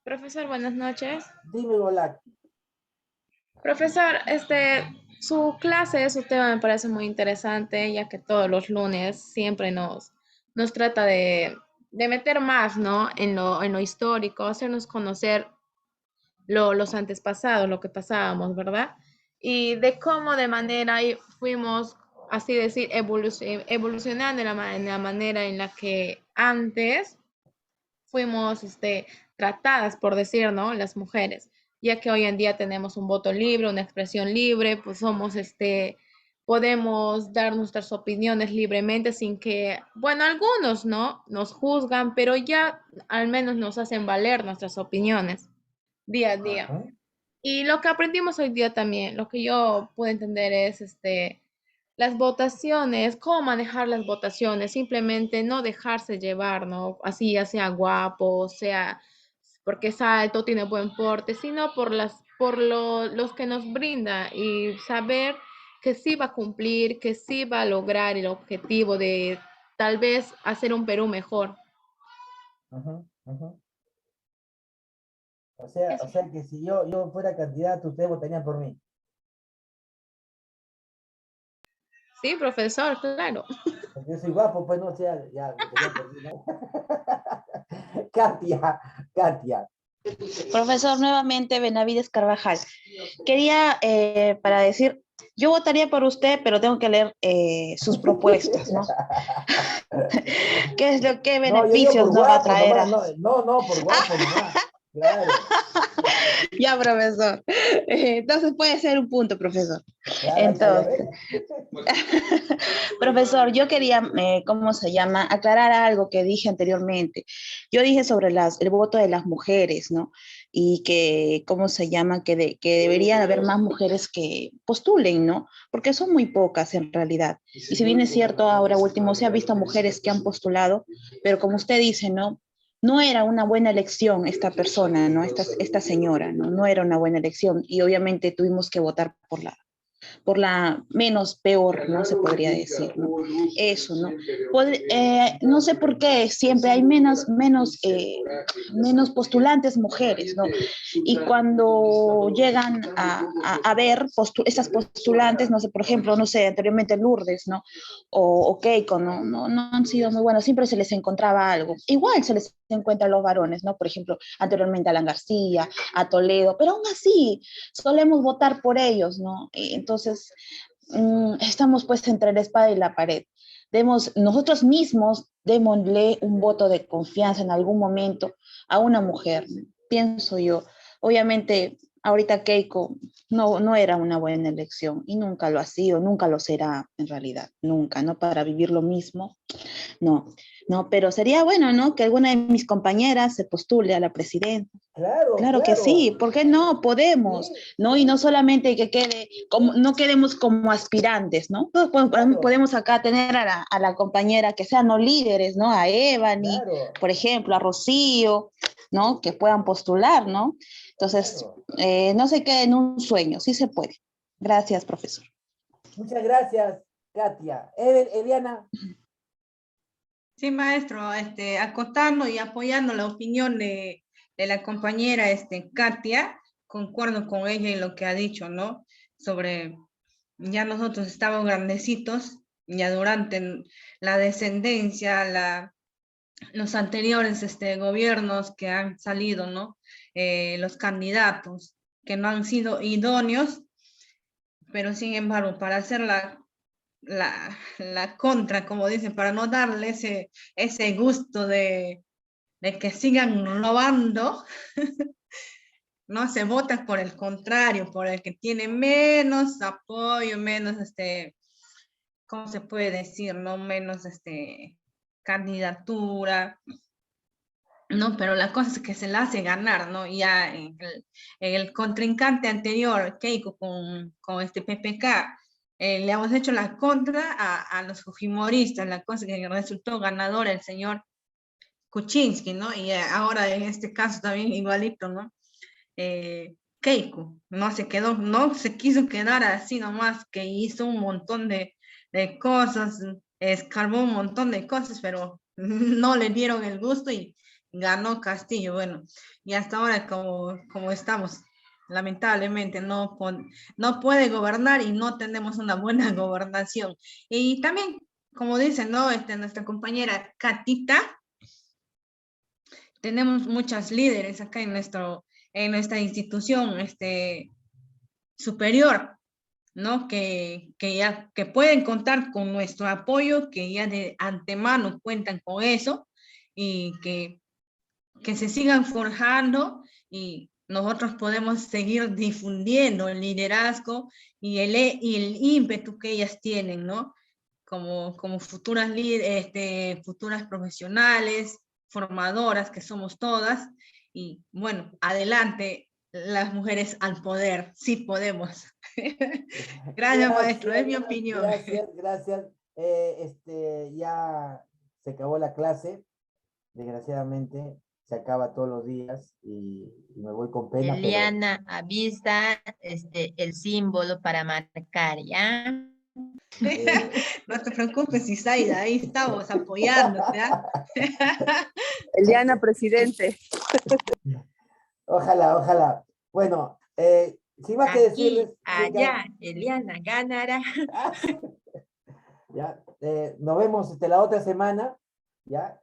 Profesor, buenas noches. Dime, hola. Profesor, su clase, su tema me parece muy interesante, ya que todos los lunes siempre nos trata de meter más, ¿no? En lo histórico, hacernos conocer los antepasados, lo que pasábamos, ¿verdad? Y de cómo de manera ahí fuimos, así decir, evolucionando en la manera en la que antes fuimos tratadas, por decir, ¿no? Las mujeres, ya que hoy en día tenemos un voto libre, una expresión libre, pues somos, podemos dar nuestras opiniones libremente sin que, bueno, algunos, ¿no? Nos juzgan, pero ya al menos nos hacen valer nuestras opiniones día a día. Ajá. Y lo que aprendimos hoy día también, lo que yo puedo entender es, las votaciones, cómo manejar las votaciones, simplemente no dejarse llevar, ¿no? Así ya sea guapo, sea porque es alto, tiene buen porte, sino los que nos brinda y saber que sí va a cumplir, que sí va a lograr el objetivo de tal vez hacer un Perú mejor. Ujú, ujú. O Eso. sea que si yo fuera candidato, ustedes votarían por mí. Sí, profesor, claro. Porque yo soy guapo, pues no sea, ya votarían por mí, ¿no? Katia. Profesor, nuevamente Benavides Carvajal. Quería, para decir, yo votaría por usted, pero tengo que leer sus propuestas, ¿no? ¿Qué No, yo digo beneficios por nos va a guapo traer? nomás, no, por guapo nomás. Claro, Ya, profesor. Entonces puede ser un punto, profesor. claro, ahí está, ya Entonces, ves. profesor, yo quería, ¿cómo se llama? Aclarar algo que dije anteriormente. Yo dije sobre el voto de las mujeres, ¿no? Y que, ¿cómo se llama? Que deberían haber más mujeres que postulen, ¿no? Porque son muy pocas en realidad. Y si bien es cierto, ahora último se ha visto mujeres que han postulado, pero como usted dice, ¿no? No era una buena elección esta persona, ¿no? Esta señora, ¿no? No era una buena elección y obviamente tuvimos que votar por la menos peor, ¿no? Se podría decir, ¿no? Eso, ¿no? No sé por qué siempre hay menos postulantes mujeres, ¿no? Y cuando llegan a ver esas postulantes, no sé, por ejemplo, no sé, anteriormente Lourdes, ¿no? O Keiko, no han sido muy buenos, siempre se les encontraba algo. Igual se les encuentra a los varones, ¿no? Por ejemplo, anteriormente a Alan García, a Toledo, pero aún así solemos votar por ellos, ¿no? Entonces, estamos pues entre la espada y la pared. Nosotros mismos démosle un voto de confianza en algún momento a una mujer, pienso yo. Obviamente, ahorita Keiko no era una buena elección y nunca lo ha sido, nunca lo será en realidad, nunca, ¿no? Para vivir lo mismo. No, no, pero sería bueno, ¿no? Que alguna de mis compañeras se postule a la presidenta. Claro, Claro que sí, ¿por qué no? Podemos, ¿no? Y no solamente que quede, como, no quedemos como aspirantes, ¿no? Todos podemos acá tener a la compañera que sean no líderes, ¿no? A Evany, por ejemplo, a Rocío, ¿no? Que puedan postular, ¿no? Entonces, no se quede en un sueño, sí se puede. Gracias, profesor. Muchas gracias, Katia. Eliana. Sí, maestro, acotando y apoyando la opinión de la compañera Katia, concuerdo con ella en lo que ha dicho, ¿no? Sobre, ya nosotros estábamos grandecitos, ya durante la descendencia, los anteriores gobiernos que han salido, ¿no? Los candidatos que no han sido idóneos, pero sin embargo, para hacer la contra, como dicen, para no darle ese gusto de que sigan robando, no se vota por el contrario, por el que tiene menos apoyo, menos, ¿cómo se puede decir? No menos, candidatura, ¿no? Pero la cosa es que se la hace ganar, ¿no? Ya en el contrincante anterior, Keiko, con este PPK, le hemos hecho la contra a los fujimoristas, la cosa que resultó ganador el señor Kuczynski, ¿no? Y ahora en este caso también igualito, ¿no? Keiko, no se quedó, no se quiso quedar así nomás, que hizo un montón de cosas, escarbó un montón de cosas, pero no le dieron el gusto y ganó Castillo. Bueno, y hasta ahora como estamos, lamentablemente no puede gobernar y no tenemos una buena gobernación. Y también, como dicen, ¿no? Nuestra compañera Catita, tenemos muchas líderes acá en nuestra institución superior, ¿no? Que pueden contar con nuestro apoyo, que ya de antemano cuentan con eso, y que se sigan forjando, y nosotros podemos seguir difundiendo el liderazgo y el ímpetu que ellas tienen, ¿no? Como futuras futuras profesionales, formadoras que somos todas, y bueno, adelante las mujeres al poder, sí podemos. Gracias, maestro, es mi opinión. Gracias. Ya se acabó la clase, desgraciadamente, se acaba todos los días y me voy con pena, pero Eliana avisa el símbolo para marcar, ¿ya? No te preocupes, Isaida, ahí estamos apoyándote, ¿ah? Eliana, presidente. Ojalá. Bueno, sin más que Aquí, decirles, allá, Eliana ganará. ya, nos vemos la otra semana, ya,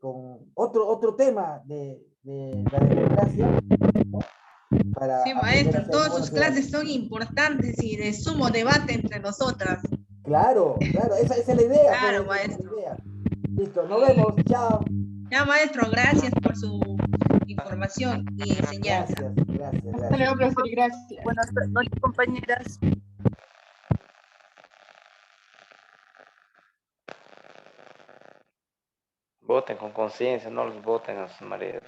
con otro tema de la democracia, ¿no? Para Sí, maestro, todas sus clases son importantes y de sumo debate entre nosotras. Claro, esa es la idea. Claro, pues, esa es maestro. la idea. Listo, nos vemos, chao. Ya, maestro, gracias por su información y enseñanza. Gracias. Hasta luego, profesor, y gracias. Buenas noches, compañeras. Voten con conciencia, no los voten a sus maridos.